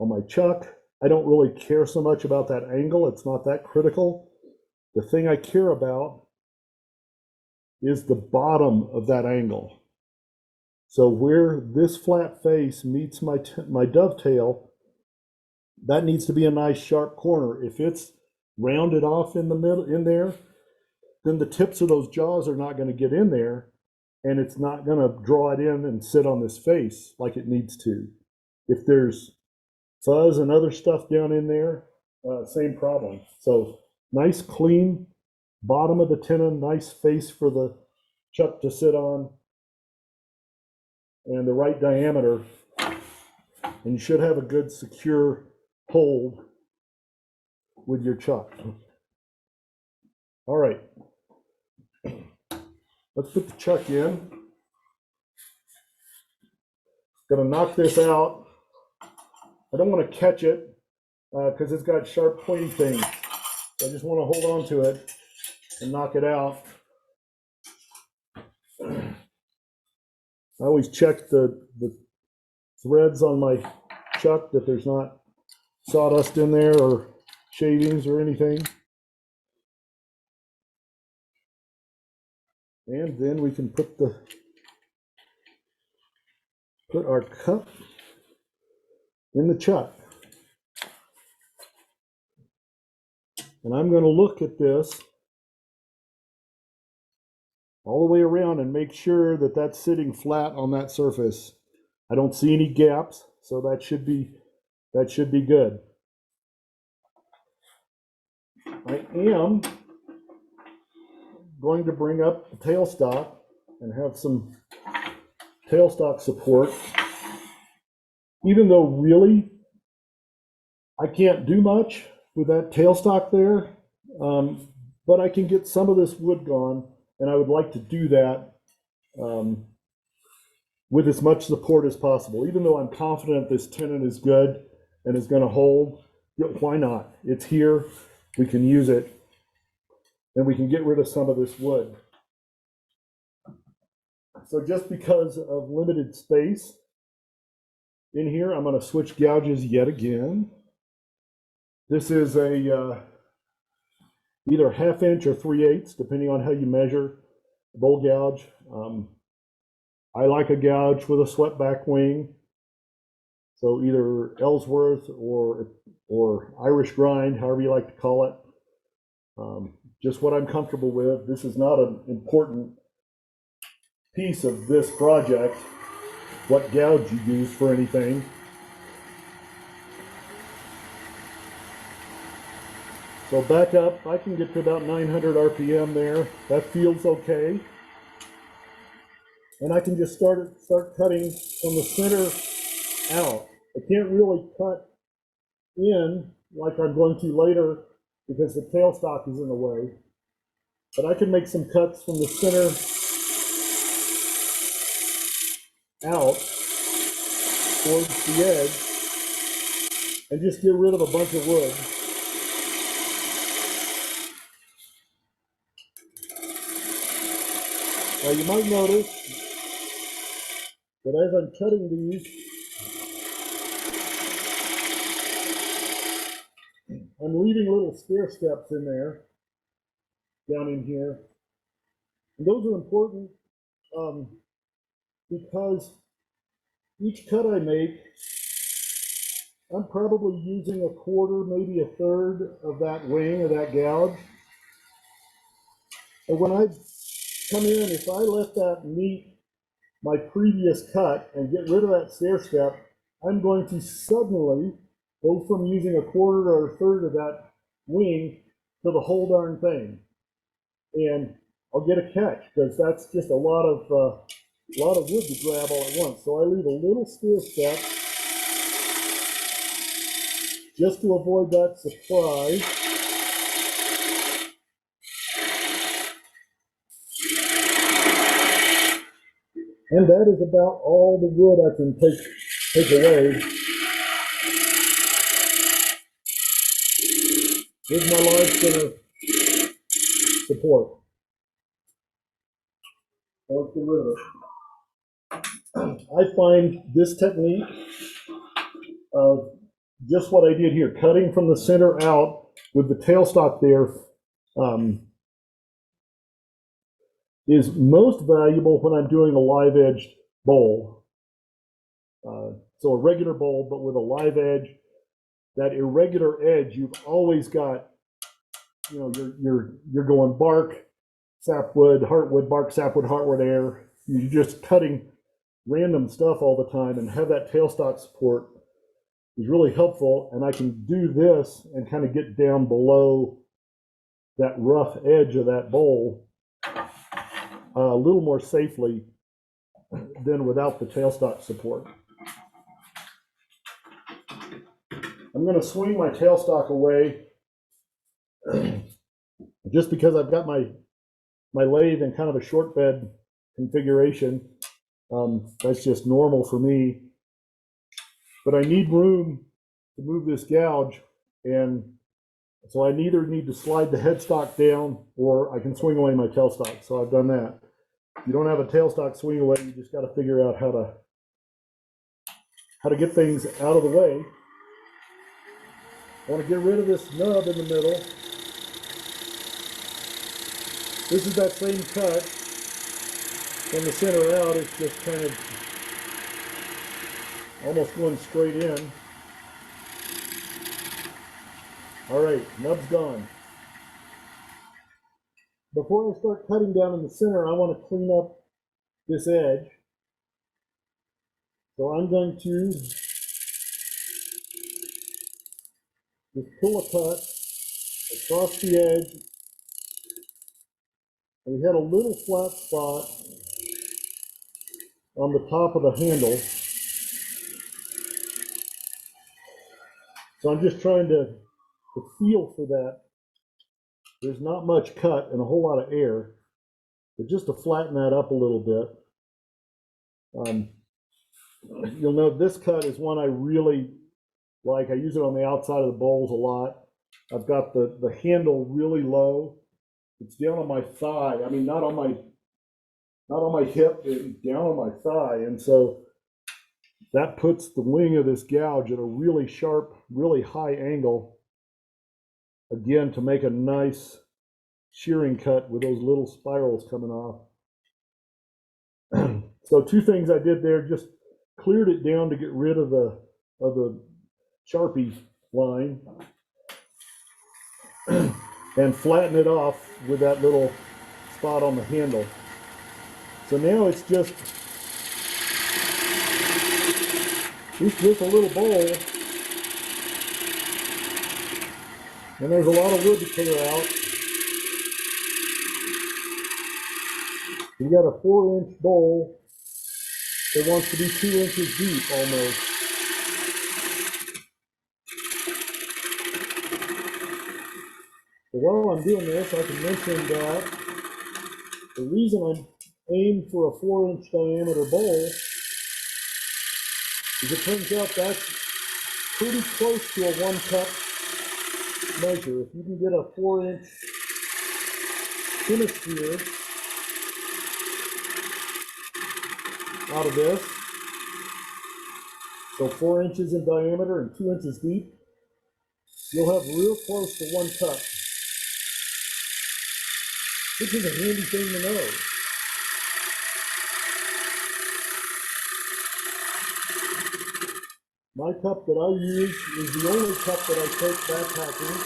my chuck. I don't really care so much about that angle. It's not that critical. The thing I care about is the bottom of that angle. So where this flat face meets my dovetail, that needs to be a nice sharp corner. If it's rounded off in the middle, in there, then the tips of those jaws are not going to get in there, and it's not going to draw it in and sit on this face like it needs to. If there's fuzz and other stuff down in there, same problem. So nice clean bottom of the tenon, nice face for the chuck to sit on, and the right diameter, and you should have a good secure hold with your chuck. All right, let's put the chuck in. Gonna knock this out. I don't want to catch it because it's got sharp pointy things. So I just want to hold on to it and knock it out. I always check the threads on my chuck that there's not sawdust in there or shavings or anything. And then we can put our cup in the chuck. And I'm going to look at this all the way around and make sure that that's sitting flat on that surface. I don't see any gaps, so that should be good. I am going to bring up the tailstock and have some tailstock support, even though really I can't do much with that tailstock there, but I can get some of this wood gone, and I would like to do that with as much support as possible. Even though I'm confident this tenon is good and is going to hold, why not? It's here, we can use it, and we can get rid of some of this wood. So just because of limited space in here, I'm going to switch gouges yet again. This is a either 1/2 inch or 3/8, depending on how you measure bowl gouge. I like a gouge with a swept back wing. So either Ellsworth or Irish grind, however you like to call it. Just what I'm comfortable with. This is not an important piece of this project, what gouge you use for anything. So back up, I can get to about 900 RPM there. That feels okay. And I can just start cutting from the center out. I can't really cut in like I'm going to later because the tailstock is in the way. But I can make some cuts from the center out towards the edge and just get rid of a bunch of wood. Now you might notice that as I'm cutting these, I'm leaving little stair steps in there, down in here. And those are important because each cut I make, I'm probably using 1/4, maybe 1/3 of that wing or that gouge. And when I come in, if I let that meet my previous cut and get rid of that stair step, I'm going to suddenly go from using 1/4 or 1/3 of that wing to the whole darn thing. And I'll get a catch because that's just a lot of wood to grab all at once. So I leave a little stair step just to avoid that surprise. And that is about all the wood I can take away. Here's my large center support. Let's get rid of it. I find this technique of just what I did here, cutting from the center out with the tailstock there, is most valuable when I'm doing a live edged bowl. So a regular bowl, but with a live edge. That irregular edge, you've always got, you're going bark, sapwood, heartwood, bark, sapwood, heartwood, air. You're just cutting random stuff all the time, and have that tailstock support is really helpful. And I can do this and kind of get down below that rough edge of that bowl a little more safely than without the tailstock support. I'm going to swing my tailstock away just because I've got my lathe in kind of a short bed configuration. That's just normal for me. But I need room to move this gouge, and so I either need to slide the headstock down or I can swing away my tailstock. So I've done that. If you don't have a tailstock swing away, you just got to figure out how to get things out of the way. I want to get rid of this nub in the middle. This is that same cut from the center out. It's just kind of almost going straight in. All right, nub's gone. Before I start cutting down in the center, I want to clean up this edge. So I'm going to just pull a cut across the edge. And we had a little flat spot on the top of the handle. So I'm just trying to feel for that. There's not much cut and a whole lot of air, but just to flatten that up a little bit. You'll note this cut is one I really like. I use it on the outside of the bowls a lot. I've got the handle really low. It's down on my thigh. I mean, not on my hip, it's down on my thigh. And so that puts the wing of this gouge at a really sharp, really high angle, again, to make a nice shearing cut with those little spirals coming off. So two things I did there, just cleared it down to get rid of the Sharpie line and flatten it off with that little spot on the handle. So now it's just a little bowl, and there's a lot of wood to clear out. You got a 4-inch bowl that wants to be 2 inches deep almost. So while I'm doing this, I can mention that the reason I'm aimed for a 4-inch diameter bowl is it turns out that's pretty close to a 1-cup measure. If you can get a 4-inch hemisphere out of this, so 4 inches in diameter and 2 inches deep, you'll have real close to 1 cup. This is a handy thing to know. My cup that I use is the only cup that I take backpacking.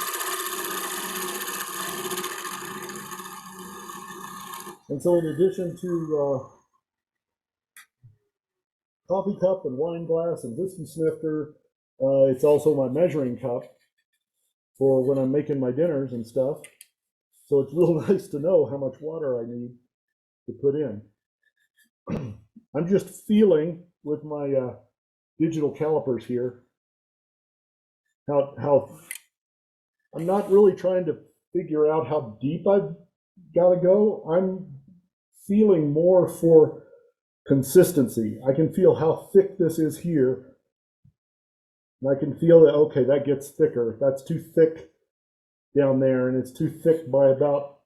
And so in addition to coffee cup and wine glass and whiskey snifter, it's also my measuring cup for when I'm making my dinners and stuff. So it's real nice to know how much water I need to put in. I'm just feeling with my digital calipers here how I'm not really trying to figure out how deep I've got to go. I'm feeling more for consistency. I can feel how thick this is here. And I can feel that, okay, that gets thicker. That's too thick down there, and it's too thick by about,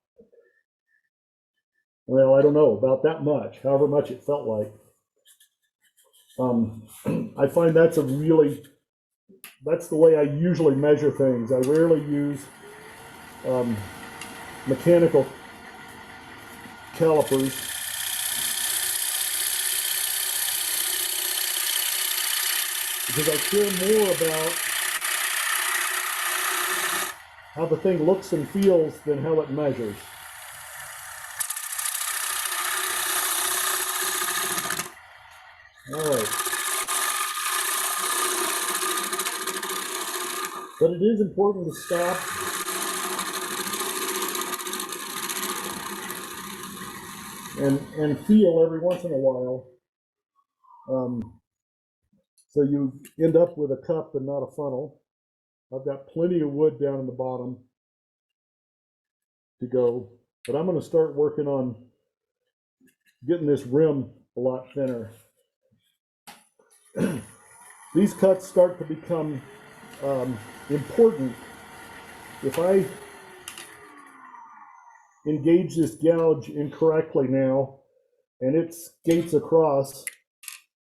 well, I don't know, about that much, however much it felt like. I find that's the way I usually measure things. I rarely use mechanical calipers. Because I care more about how the thing looks and feels than how it measures. All right. But it is important to stop and feel every once in a while So you end up with a cup and not a funnel. I've got plenty of wood down in the bottom to go, but I'm going to start working on getting this rim a lot thinner. These cuts start to become important. If I engage this gouge incorrectly now and it skates across,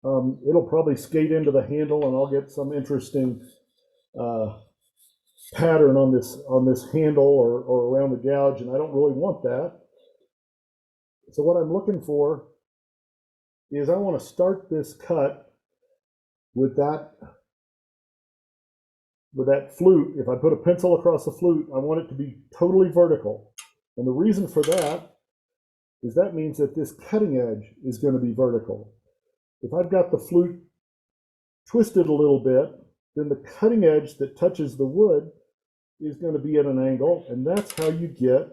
it'll probably skate into the handle and I'll get some interesting pattern on this handle or around the gouge, and I don't really want that. So what I'm looking for is I want to start this cut with that flute. If I put a pencil across the flute, I want it to be totally vertical. And the reason for that is that means that this cutting edge is going to be vertical. If I've got the flute twisted a little bit, then the cutting edge that touches the wood is going to be at an angle, and that's how you get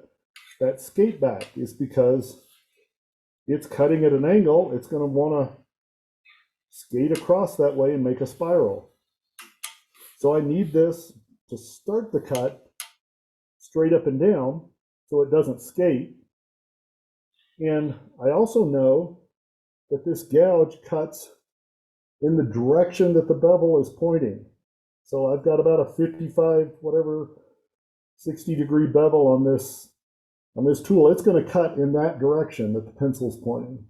that skate back, is because it's cutting at an angle. It's going to want to skate across that way and make a spiral. So I need this to start the cut straight up and down so it doesn't skate. And I also know that this gouge cuts in the direction that the bevel is pointing. So I've got about a 55, whatever, 60-degree bevel on this tool. It's going to cut in that direction that the pencil's pointing.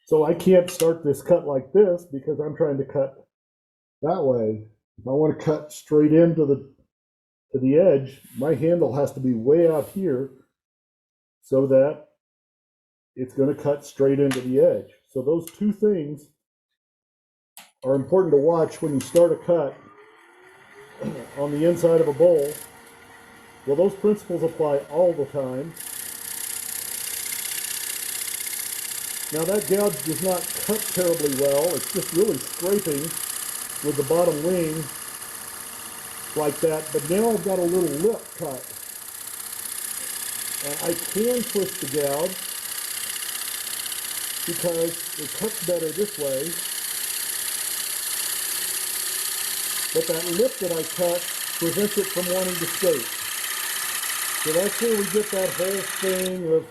So I can't start this cut like this because I'm trying to cut that way. If I want to cut straight into the edge, my handle has to be way out here so that it's going to cut straight into the edge. So those two things are important to watch when you start a cut on the inside of a bowl. Well, those principles apply all the time. Now that gouge does not cut terribly well. It's just really scraping with the bottom wing like that. But now I've got a little lip cut. And I can twist the gouge because it cuts better this way. But that lip that I cut prevents it from wanting to skate. So that's where we get that whole thing of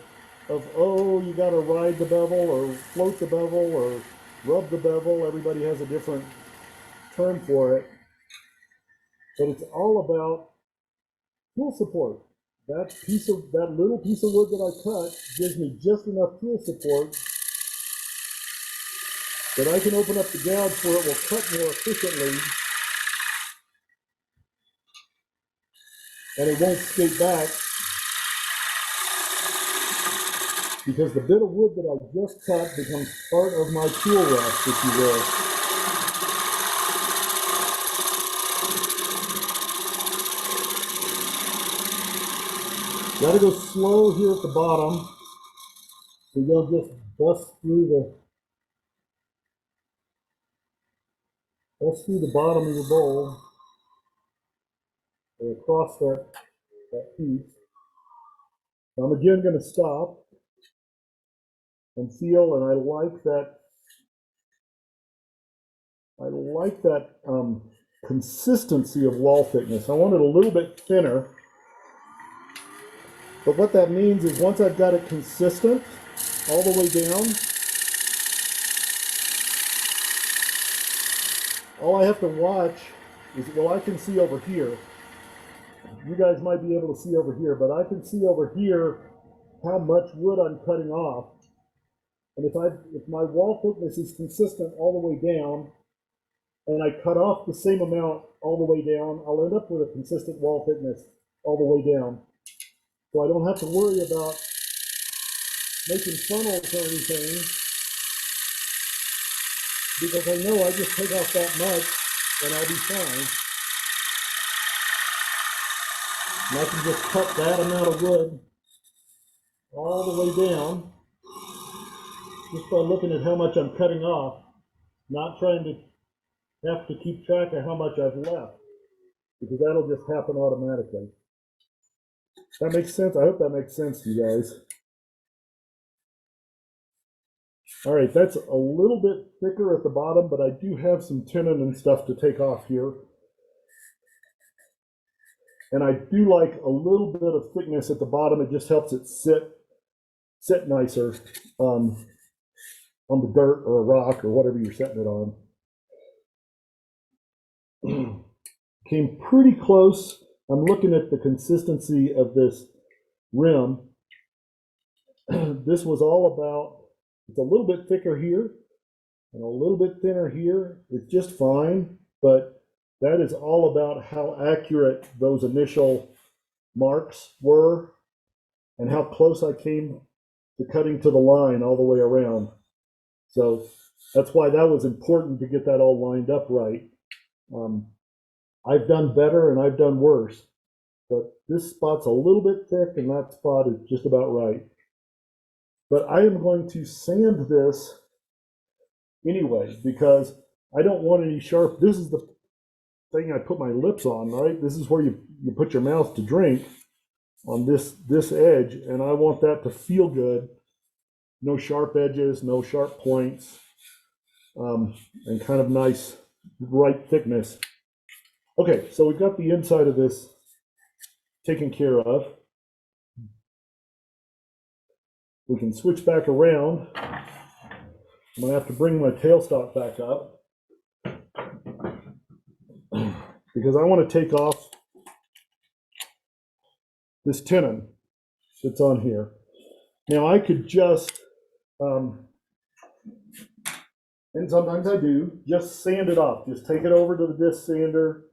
oh, you got to ride the bevel or float the bevel or rub the bevel. Everybody has a different term for it. But it's all about tool support. That little piece of wood that I cut gives me just enough tool support that I can open up the gouge where it will cut more efficiently and it won't skate back, because the bit of wood that I just cut becomes part of my tool rest, if you will. Gotta go slow here at the bottom. So you'll just bust through the bottom of your bowl or across that piece. I'm again going to stop and feel, and I like that consistency of wall thickness. I want it a little bit thinner, but what that means is once I've got it consistent all the way down, all I have to watch is, well, I can see over here. You guys might be able to see over here, but I can see over here how much wood I'm cutting off. And if my wall thickness is consistent all the way down, and I cut off the same amount all the way down, I'll end up with a consistent wall thickness all the way down. So I don't have to worry about making funnels or anything, because I know I just take off that much and I'll be fine. And I can just cut that amount of wood all the way down just by looking at how much I'm cutting off, not trying to have to keep track of how much I've left, because that'll just happen automatically. That makes sense? I hope that makes sense to you guys. All right, that's a little bit thicker at the bottom, but I do have some tenon and stuff to take off here. And I do like a little bit of thickness at the bottom. It just helps it sit nicer on the dirt or a rock or whatever you're setting it on. Came pretty close. I'm looking at the consistency of this rim. This was all about, it's a little bit thicker here and a little bit thinner here. It's just fine, but that is all about how accurate those initial marks were and how close I came to cutting to the line all the way around. So that's why that was important to get that all lined up right. I've done better and I've done worse, but this spot's a little bit thick and that spot is just about right. But I am going to sand this anyway because I don't want any sharp. This is the thing I put my lips on, right? This is where you put your mouth to drink on this edge, and I want that to feel good. No sharp edges, no sharp points, and kind of nice, right thickness. Okay, so we've got the inside of this taken care of. We can switch back around. I'm gonna have to bring my tailstock back up because I want to take off this tenon that's on here. Now I could just, and sometimes I do, just sand it off. Just take it over to the disc sander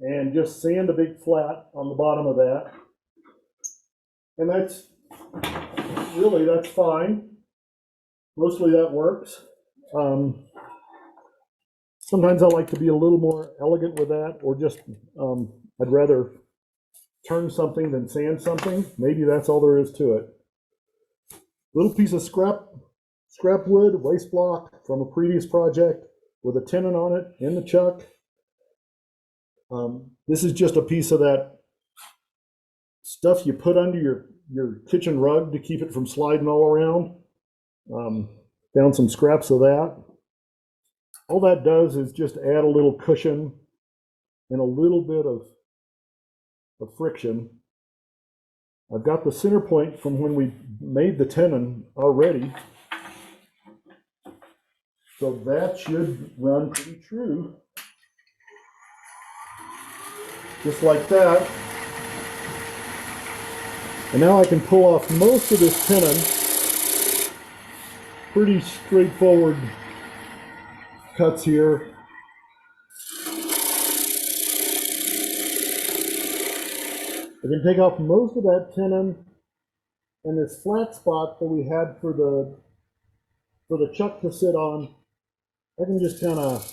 and just sand a big flat on the bottom of that. And that's fine. Mostly that works. Sometimes I like to be a little more elegant with that, or just, I'd rather turn something than sand something. Maybe that's all there is to it. Little piece of scrap wood, waste block from a previous project with a tenon on it in the chuck. This is just a piece of that stuff you put under your kitchen rug to keep it from sliding all around. Found some scraps of that. All that does is just add a little cushion and a little bit of friction. I've got the center point from when we made the tenon already. So that should run pretty true. Just like that. And now I can pull off most of this tenon. Pretty straightforward cuts here. I can take off most of that tenon, and this flat spot that we had for the chuck to sit on, I can just kind of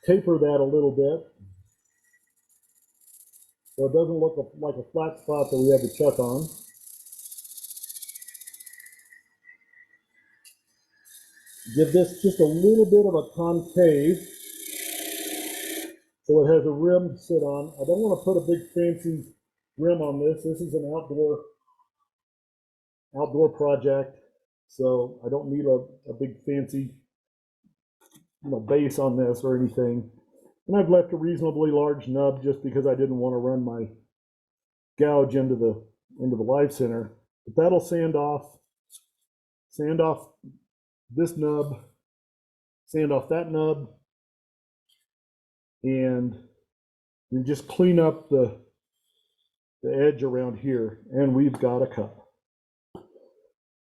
taper that a little bit so it doesn't look like a flat spot that we have the chuck on. Give this just a little bit of a concave so it has a rim to sit on. I don't want to put a big fancy rim on this. This is an outdoor project, so I don't need a big fancy base on this or anything. And I've left a reasonably large nub just because I didn't want to run my gouge into the live center. But that'll sand off this nub, sand off that nub, and just clean up the edge around here, and we've got a cup.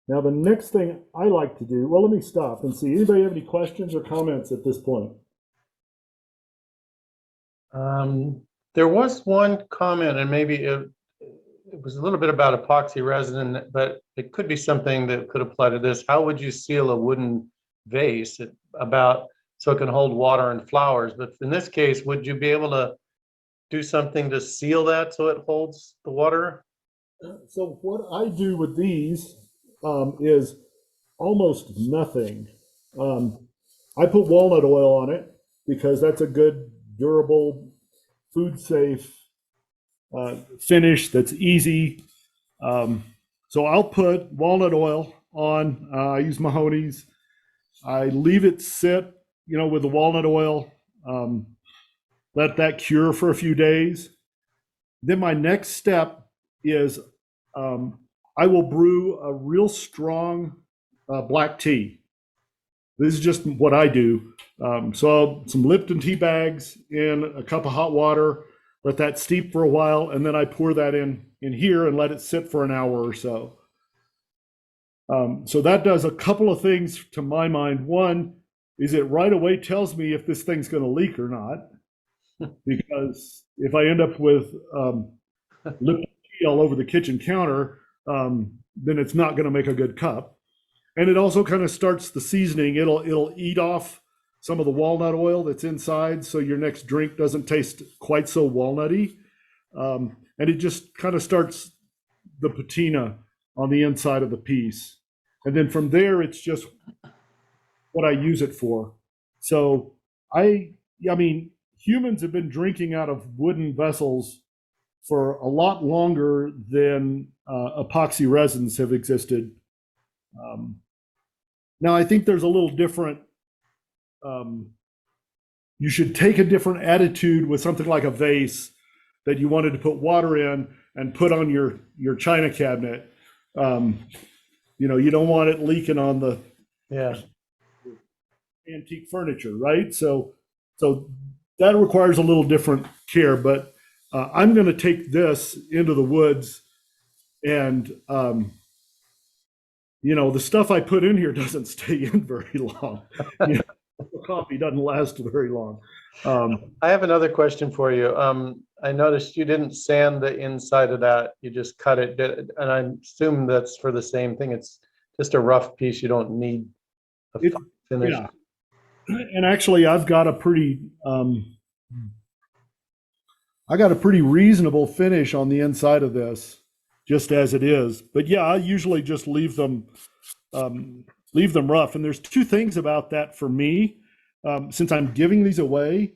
Now the next thing I like to do, well, let me stop and see. Anybody have any questions or comments at this point? There was one comment, and maybe it was a little bit about epoxy resin, but it could be something that could apply to this. How would you seal a wooden vase so it can hold water and flowers? But in this case, would you be able to do something to seal that so it holds the water? So what I do with these is almost nothing. I put walnut oil on it because that's a good, durable, food safe finish that's easy. So So I'll put walnut oil on. I use Mahoney's. I leave it sit, with the walnut oil. Let that cure for a few days. Then my next step is I will brew a real strong black tea. This is just what I do. So some Lipton tea bags in a cup of hot water, let that steep for a while, and then I pour that in here and let it sit for an hour or so. So that does a couple of things to my mind. One is it right away tells me if this thing's going to leak or not, because if I end up with Lipton tea all over the kitchen counter, then it's not going to make a good cup. And it also kind of starts the seasoning. It'll eat off some of the walnut oil that's inside, so your next drink doesn't taste quite so walnutty. And it just kind of starts the patina on the inside of the piece. And then from there, it's just what I use it for. So I mean, humans have been drinking out of wooden vessels for a lot longer than epoxy resins have existed. Now, I think there's a little different, you should take a different attitude with something like a vase that you wanted to put water in and put on your china cabinet. You don't want it leaking on the antique furniture, right? So that requires a little different care, but I'm going to take this into the woods, and the stuff I put in here doesn't stay in very long. Coffee doesn't last very long. I have another question for you. I noticed you didn't sand the inside of that. You just cut it. And I assume that's for the same thing. It's just a rough piece. You don't need a finish. Yeah. And actually, I've got a pretty reasonable finish on the inside of this, just as it is. But yeah, I usually just leave them rough. And there's two things about that for me. Since I'm giving these away,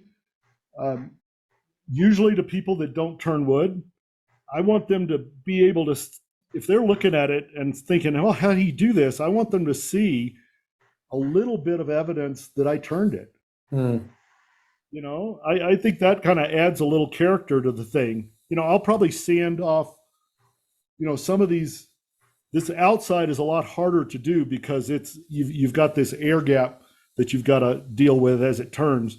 usually to people that don't turn wood, I want them to be able to, if they're looking at it and thinking, oh, how do you do this? I want them to see a little bit of evidence that I turned it. I think that kind of adds a little character to the thing. I'll probably sand off, some of these. This outside is a lot harder to do because you've got this air gap that you've got to deal with as it turns.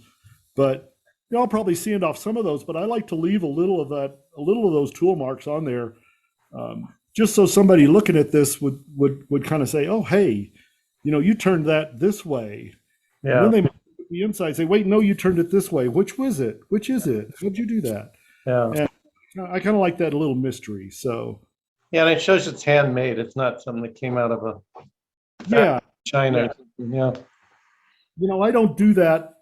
But I'll probably sand off some of those, but I like to leave a little of those tool marks on there, just so somebody looking at this would kind of say, oh, hey, you turned that this way. Yeah. And then they might look at the inside say, wait, no, you turned it this way. Which was it? Which is it? How'd you do that? Yeah. And I kind of like that little mystery. So. Yeah, and it shows it's handmade. It's not something that came out of a China. Yeah. I don't do that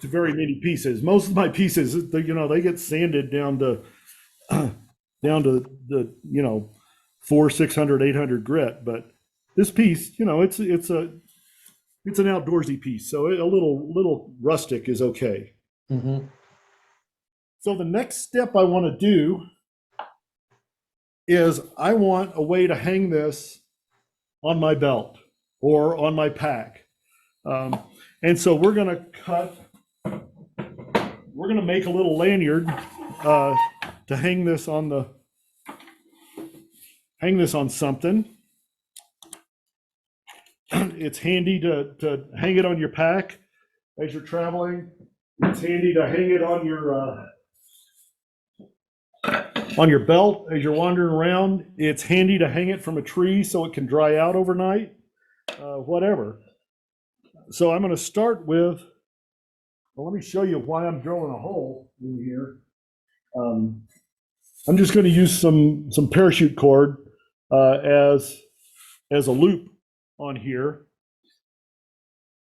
to very many pieces. Most of my pieces, they get sanded down to the 400, 600, 800 grit. But this piece, it's an outdoorsy piece, so a little rustic is okay. Mm-hmm. So the next step I want to do is I want a way to hang this on my belt or on my pack. And so we're going to make a little lanyard to hang this on something. It's handy to hang it on your pack as you're traveling. It's handy to hang it on your belt as you're wandering around. It's handy to hang it from a tree so it can dry out overnight, whatever. So I'm going to start with, let me show you why I'm drilling a hole in here. I'm just going to use some parachute cord as a loop on here.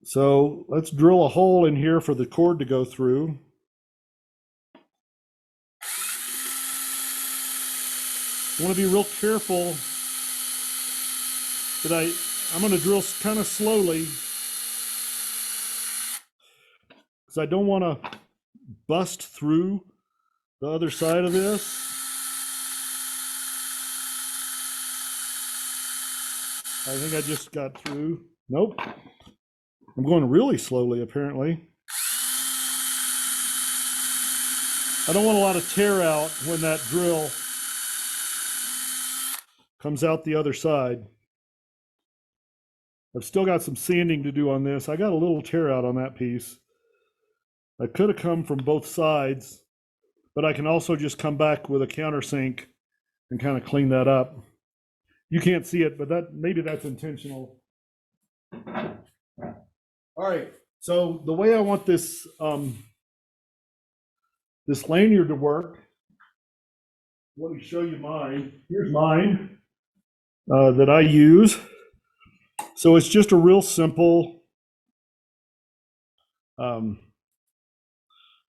So let's drill a hole in here for the cord to go through. I want to be real careful that I'm going to drill kind of slowly because I don't want to bust through the other side of this. I think I just got through. Nope. I'm going really slowly, apparently. I don't want a lot of tear out when that drill comes out the other side. I've still got some sanding to do on this. I got a little tear out on that piece. I could have come from both sides, but I can also just come back with a countersink and kind of clean that up. You can't see it, but maybe that's intentional. All right, so the way I want this this lanyard to work, let me show you mine. Here's mine that I use. So it's just a real simple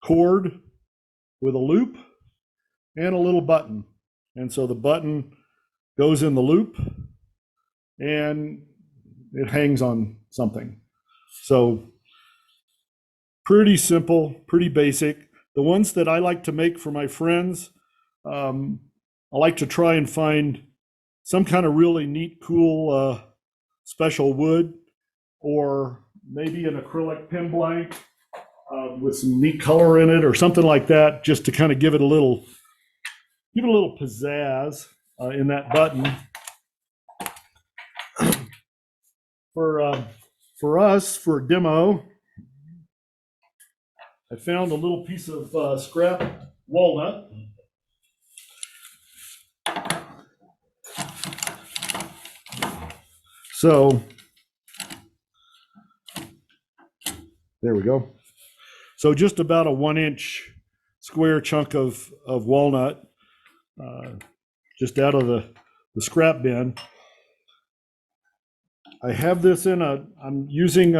cord with a loop and a little button. And so the button goes in the loop and it hangs on something. So pretty simple, pretty basic. The ones that I like to make for my friends, I like to try and find some kind of really neat, cool, special wood, or maybe an acrylic pin blank with some neat color in it or something like that, just to kind of give it a little pizzazz in that button. For us, for a demo, I found a little piece of scrap walnut. So there we go. So just about a 1-inch square chunk of walnut, just out of the scrap bin. I have this I'm using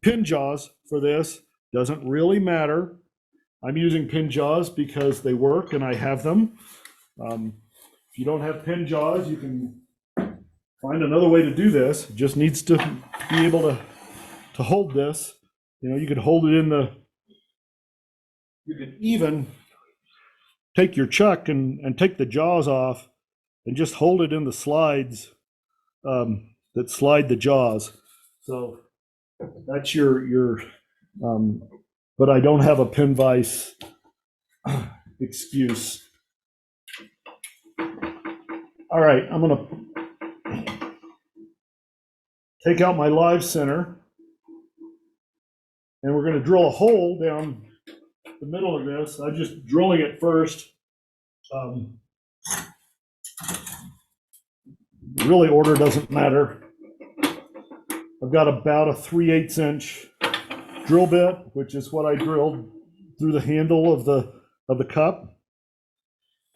pin jaws for this. Doesn't really matter. I'm using pin jaws because they work and I have them. If you don't have pin jaws, you can find another way to do this. It just needs to be able to hold this. You know, you could hold it you could even take your chuck and take the jaws off and just hold it in the slides that slide the jaws. So that's your but I don't have a pin vise excuse. All right, I'm gonna take out my live center and we're gonna drill a hole down the middle of this. I'm just drilling it first. Really, order doesn't matter. I've got about a 3/8 inch drill bit, which is what I drilled through the handle of the cup.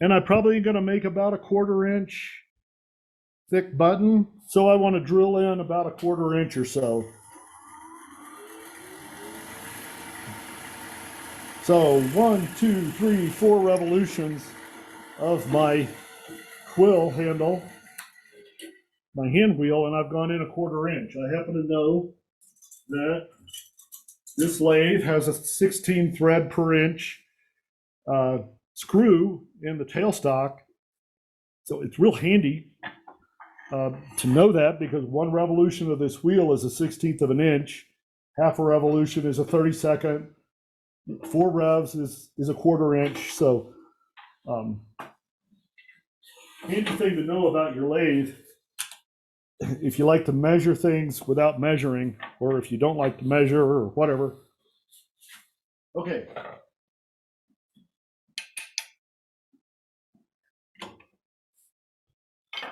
And I'm probably gonna make about a 1/4 inch thick button. So I want to drill in about a 1/4 inch or so. So 1, 2, 3, 4 revolutions of my quill handle, my hand wheel, and I've gone in a 1/4 inch. I happen to know that this lathe has a 16 thread per inch screw in the tailstock. So it's real handy to know that, because 1 revolution of this wheel is a 1/16 of an inch. Half a revolution is a 32nd. 4 revs is a 1/4 inch. So handy thing to know about your lathe if you like to measure things without measuring, or if you don't like to measure or whatever. Okay.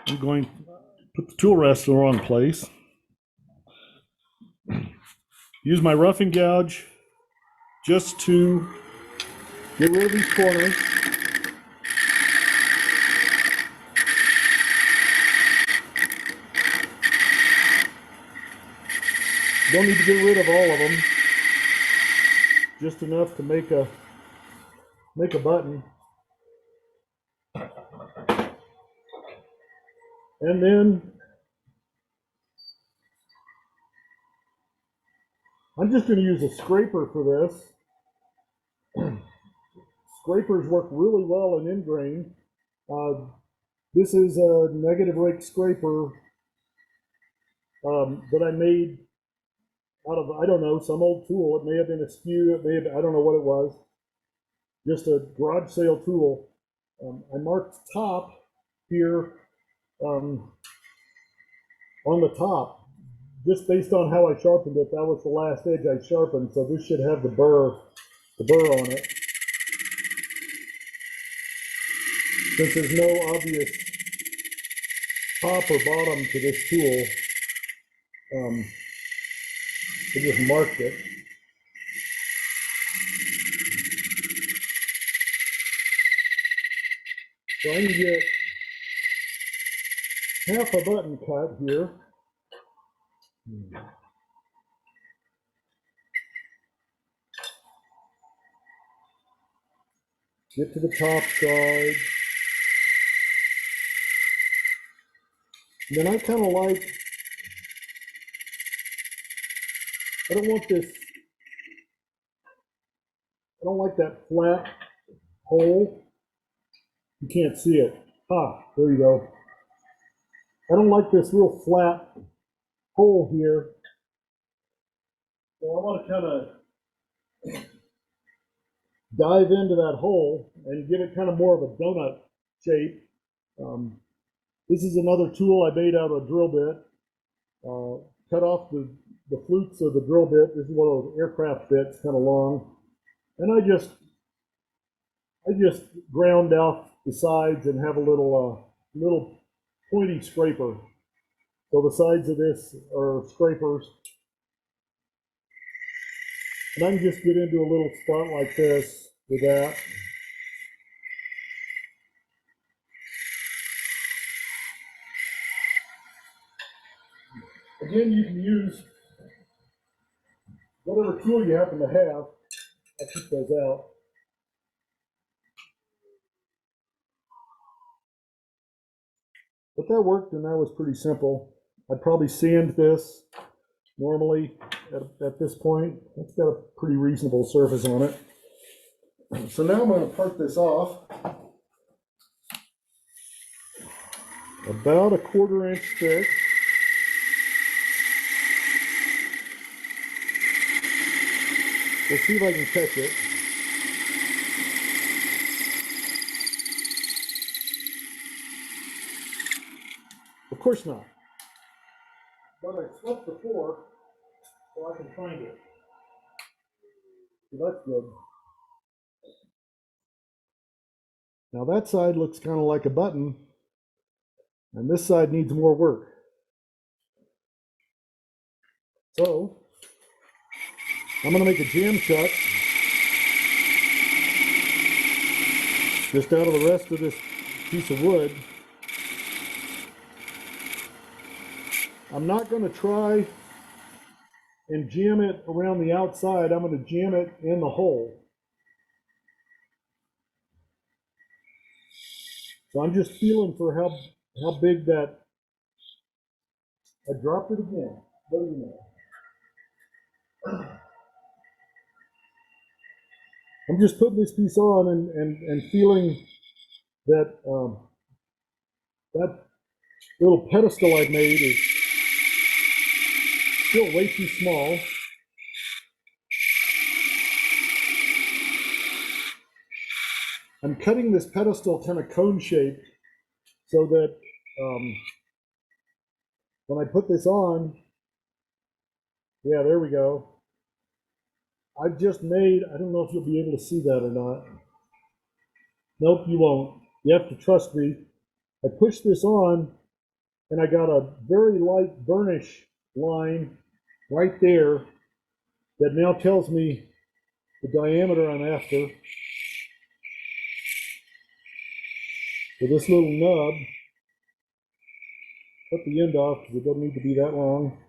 I'm going to put the tool rest in the wrong place. Use my roughing gouge just to get rid of these corners. Don't need to get rid of all of them. Just enough to make a button. And then I'm just going to use a scraper for this. Scrapers work really well in ingrain. This is a negative rake scraper that I made out of, I don't know, some old tool. It may have been a skew, it may have, I don't know what it was. Just a garage sale tool. I marked top here on the top, just based on how I sharpened it. That was the last edge I sharpened, so this should have the burr on it. Since there's no obvious top or bottom to this tool, I just marked it. So I can get half a button cut here. Get to the top side. And then I kind of like, I don't want this, I don't like that flat hole. You can't see it. Ah, there you go. I don't like this real flat hole here. So I want to kind of dive into that hole and give it kind of more of a donut shape. This is another tool I made out of a drill bit. Cut off the flutes of the drill bit. This is one of those aircraft bits, kind of long. And I just ground off the sides and have a little pointy scraper. So the sides of this are scrapers. And I can just get into a little spot like this with that. Again, you can use whatever tool you happen to have. I'll keep those out. But that worked, and that was pretty simple. I'd probably sand this normally at this point. It's got a pretty reasonable surface on it. So now I'm going to part this off about a 1/4 inch thick. We'll see if I can catch it. Of course not. But I swept the fork so I can find it. So that's good. Now that side looks kind of like a button, and this side needs more work. So I'm going to make a jam cut just out of the rest of this piece of wood. I'm not going to try and jam it around the outside. I'm going to jam it in the hole. So I'm just feeling for how big that. I dropped it again. What do you know? I'm just putting this piece on and feeling that that little pedestal I've made is still way too small. I'm cutting this pedestal kind of cone shape so that when I put this on, yeah, there we go. I've just made, I don't know if you'll be able to see that or not. Nope, you won't. You have to trust me. I pushed this on and I got a very light burnish line right there that now tells me the diameter I'm after. With this little nub, cut the end off because it doesn't need to be that long.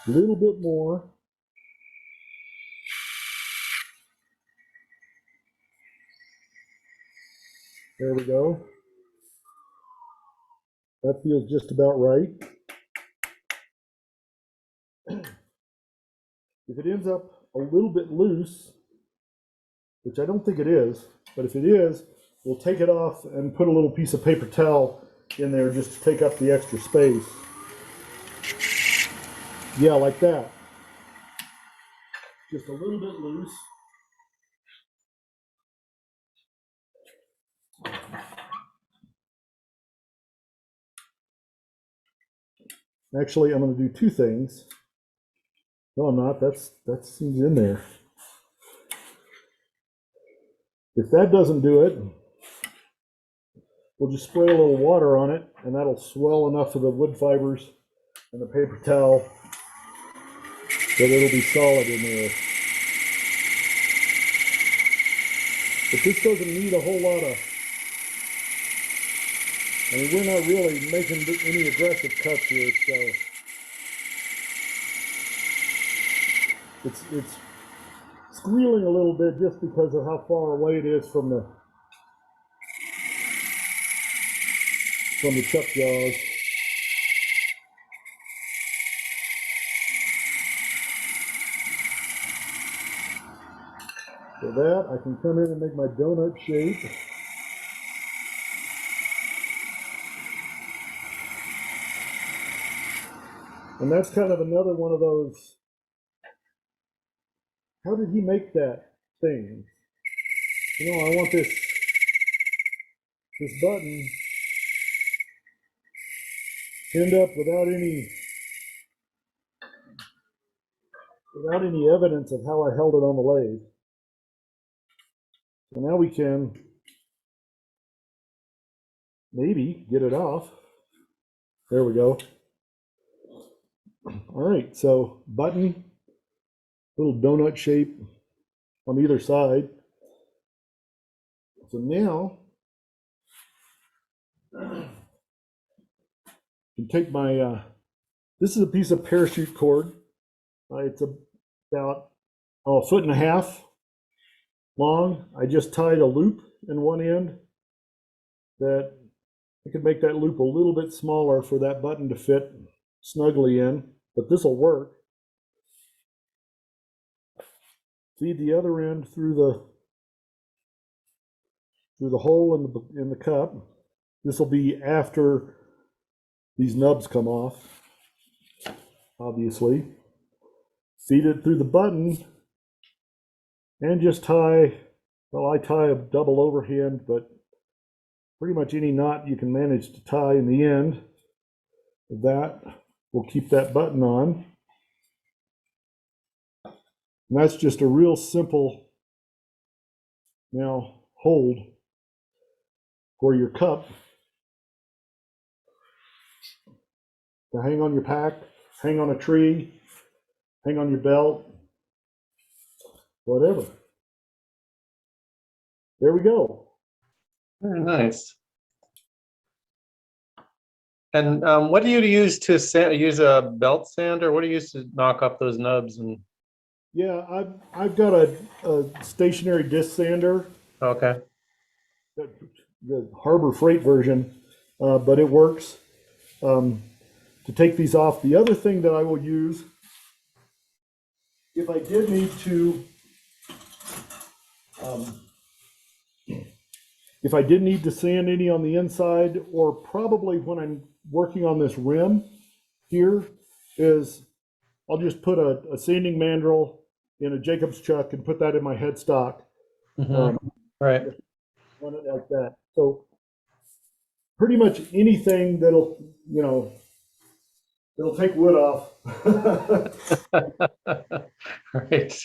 A little bit more. There we go. That feels just about right. If it ends up a little bit loose, which I don't think it is, But if it is, we'll take it off and put a little piece of paper towel in there just to take up the extra space. Yeah, like that. Just a little bit loose. Actually, I'm going to do two things. No, I'm not. That seems in there. If that doesn't do it, we'll just spray a little water on it, and that'll swell enough of the wood fibers and the paper towel that it'll be solid in there. But this doesn't need a whole lot of, I mean, we're not really making any aggressive cuts here, so it's squealing a little bit just because of how far away it is from the chuck jaws. For that, I can come in and make my donut shape. And that's kind of another one of those, how did he make that thing? You know, I want this button end up without any evidence of how I held it on the lathe. So now we can maybe get it off. There we go. All right, so button, little donut shape on either side. So now I can take my, this is a piece of parachute cord. It's about a foot and a half long. I just tied a loop in one end that I could make that loop a little bit smaller for that button to fit snugly in, but this will work. Feed the other end through the hole in the cup. This will be after these nubs come off, obviously. Feed it through the button and just tie, well, I tie a double overhand, but pretty much any knot you can manage to tie in the end. That will keep that button on. And that's just a real simple, now, hold for your cup to hang on your pack, hang on a tree, hang on your belt, whatever. There we go. Very nice. And what do you use to use a belt sander? What do you use to knock off those nubs? And Yeah, I've got a stationary disc sander, okay, the Harbor Freight version, but it works to take these off. The other thing that I will use, if I did need to, if I did need to sand any on the inside, or probably when I'm working on this rim here, is I'll just put a sanding mandrel in a Jacob's chuck and put that in my headstock. right. Run it like that. So pretty much anything that'll, it'll take wood off. Right.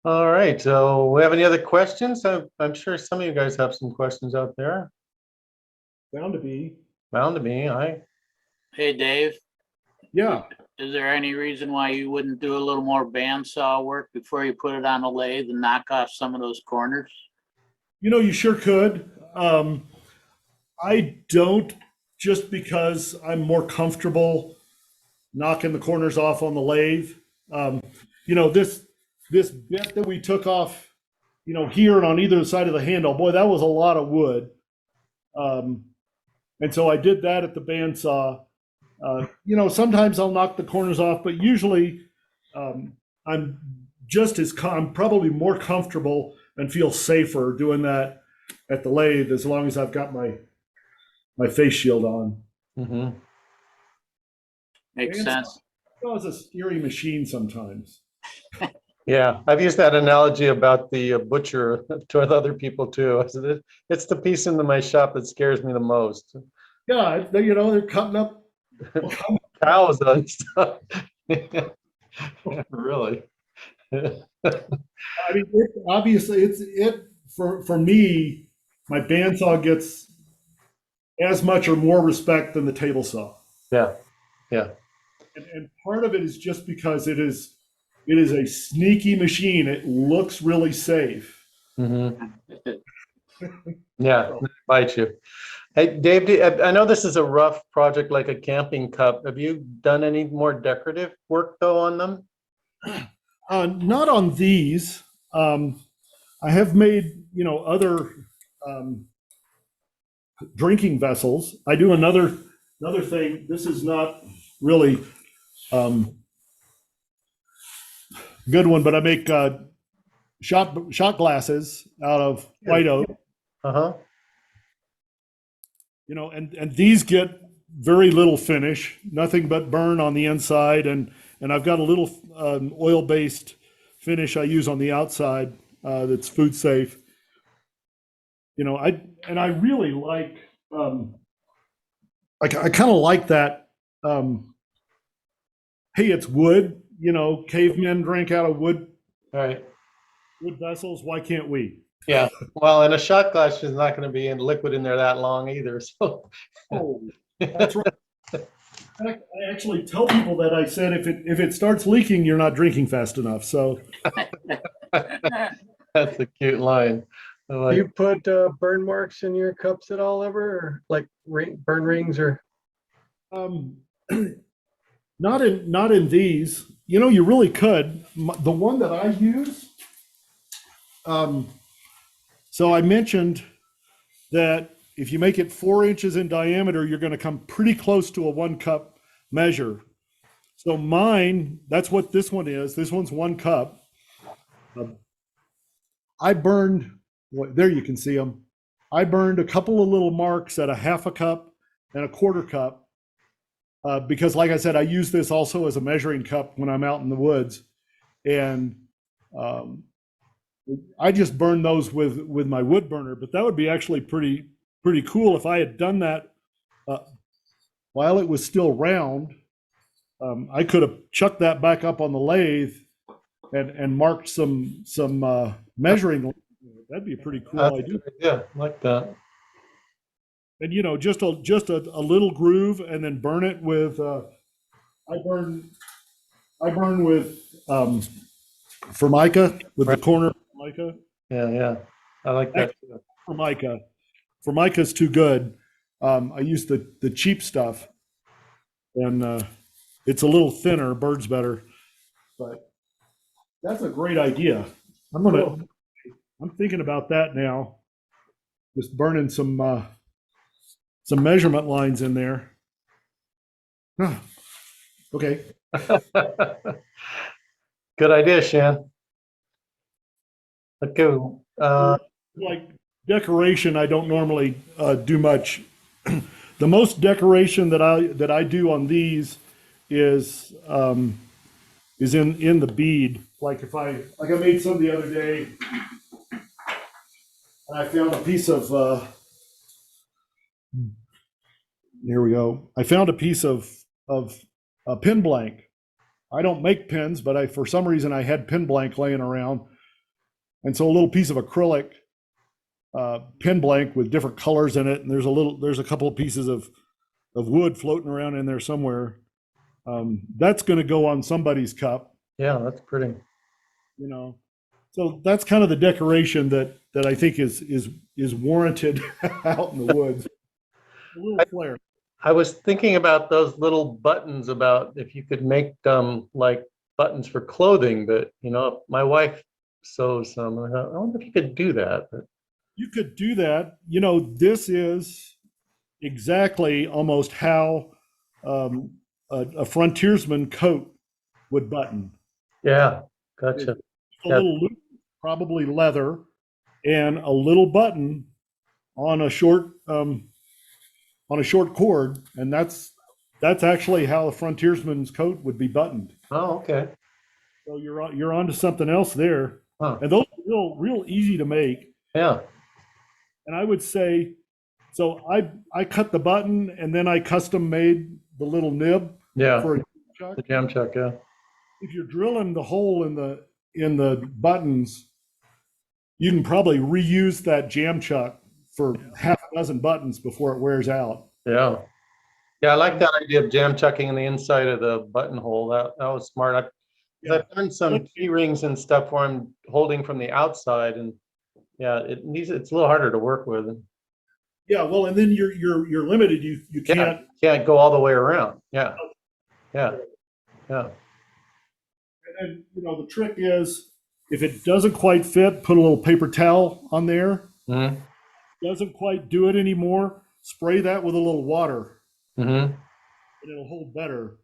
All right. So we have any other questions? I'm sure some of you guys have some questions out there. Bound to be. Bound to be. Hey, Dave, Yeah. is there any reason why you wouldn't do a little more bandsaw work before you put it on the lathe and knock off some of those corners? You sure could. I don't, just because I'm more comfortable knocking the corners off on the lathe. This bit that we took off, here and on either side of the handle, boy, that was a lot of wood. And so I did that at the bandsaw. Sometimes I'll knock the corners off, but usually I'm just as I'm probably more comfortable and feel safer doing that at the lathe as long as I've got my face shield on. Mhm. Makes sense. It's a scary machine sometimes. Yeah, I've used that analogy about the butcher to other people too. I said, it's the piece in my shop that scares me the most. Yeah, they're cutting up. Cows and stuff. Really. I mean, obviously, it for me. My bandsaw gets as much or more respect than the table saw, Yeah, yeah. and part of it is just because it is a sneaky machine. It looks really safe. Mhm. Yeah, bite you. Hey, Dave, I know this is a rough project like a camping cup. Have you done any more decorative work though on them? Not on these. I have made other um, drinking vessels. I do another thing. This is not really um, good one, but I make shot glasses out of white oak. Uh-huh. And these get very little finish, nothing but burn on the inside, and I've got a little oil-based finish I use on the outside that's food safe. I really like I kind of like that. Hey, it's wood. Cavemen drank out of wood All right. vessels. Why can't we? Yeah. Well, and a shot glass is not going to be in liquid in there that long either. So Oh, that's right. I actually tell people that. I said if it starts leaking, you're not drinking fast enough. So that's a cute line. I Do like you put burn marks in your cups at all ever, or like burn rings, or? um, not in these. You really could. The one that I use. So I mentioned that if you make it 4 inches in diameter, you're going to come pretty close to a 1 cup measure. So mine, that's what this one is. This one's 1 cup. I burned, there you can see them. I burned a couple of little marks at a 1/2 cup and a 1/4 cup because, like I said, I use this also as a measuring cup when I'm out in the woods. And um, I just burn those with my wood burner, but that would be actually pretty cool if I had done that while it was still round. I could have chucked that back up on the lathe and marked some measuring. That'd be a pretty cool that's a idea. good idea. I like that. And just a little groove, and then burn it with. I burn with Formica with the corner Formica. Yeah, yeah. I like that too. Formica. Formica's too good. I use the cheap stuff, and it's a little thinner, burns better. But that's a great idea. I'm thinking about that now. Just burning some measurement lines in there. Huh. Okay. Good idea, Shan. Okay. Like decoration, I don't normally do much. The most decoration that I do on these is in the bead. Like I made some the other day, and I found a piece of here we go. I found a piece of a pin blank. I don't make pins, but for some reason I had pin blank laying around, and so a little piece of acrylic pin blank with different colors in it, and there's a couple of pieces of wood floating around in there somewhere. That's going to go on somebody's cup. Yeah, that's pretty. So that's kind of the decoration that I think is warranted out in the woods. A little flair. I was thinking about those little buttons, about if you could make like buttons for clothing, but my wife sews some. I thought, I wonder if you could do that. But You could do that. This is exactly almost how a frontiersman coat would button. yeah, gotcha. a little loop, probably leather, and a little button on a short cord, and that's actually how a frontiersman's coat would be buttoned. Oh, okay. So you're onto something else there, Huh. and those are real easy to make. Yeah. And I would say, so I cut the button and then I custom made the little nib Yeah. for a chuck. The jam chuck. Yeah. If you're drilling the hole in the buttons, you can probably reuse that jam chuck for half a dozen buttons before it wears out. Yeah. Yeah. I like that idea of jam chucking in the inside of the buttonhole. That was smart. I've done some key rings and stuff where I'm holding from the outside, and yeah, it's a little harder to work with. Yeah, well, and then you're limited. You Can't go all the way around. Yeah. Yeah. Yeah. And the trick is, if it doesn't quite fit, put a little paper towel on there. Mm-hmm. Doesn't quite do it anymore, spray that with a little water, Mm-hmm. and it'll hold better.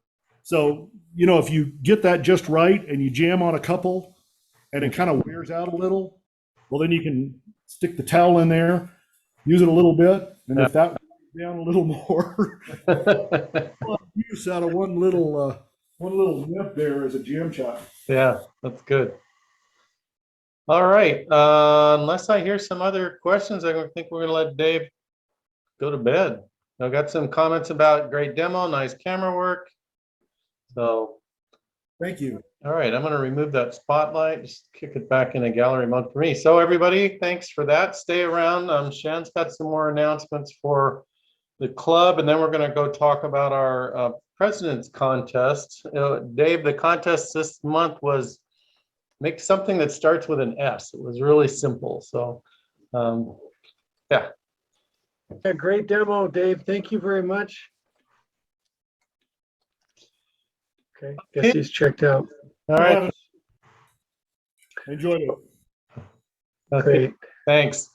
So, if you get that just right and you jam on a couple and it kind of wears out a little, well, then you can stick the towel in there, use it a little bit, and if that wears down a little more, use out of one little nip there as a jam chuck. Yeah, that's good. All right. Unless I hear some other questions, I think we're going to let Dave go to bed. I've got some comments about great demo, nice camera work. So, Thank you. all right, I'm going to remove that spotlight, just kick it back in a gallery mode for me. So everybody, thanks for that. Stay around. Shan's got some more announcements for the club, and then we're going to go talk about our president's contest. Dave, the contest this month was make something that starts with an S. It was really simple. So, yeah. Yeah, great demo, Dave. Thank you very much. Okay, guess he's checked out. All right. Enjoyed it. Okay. Great. Thanks.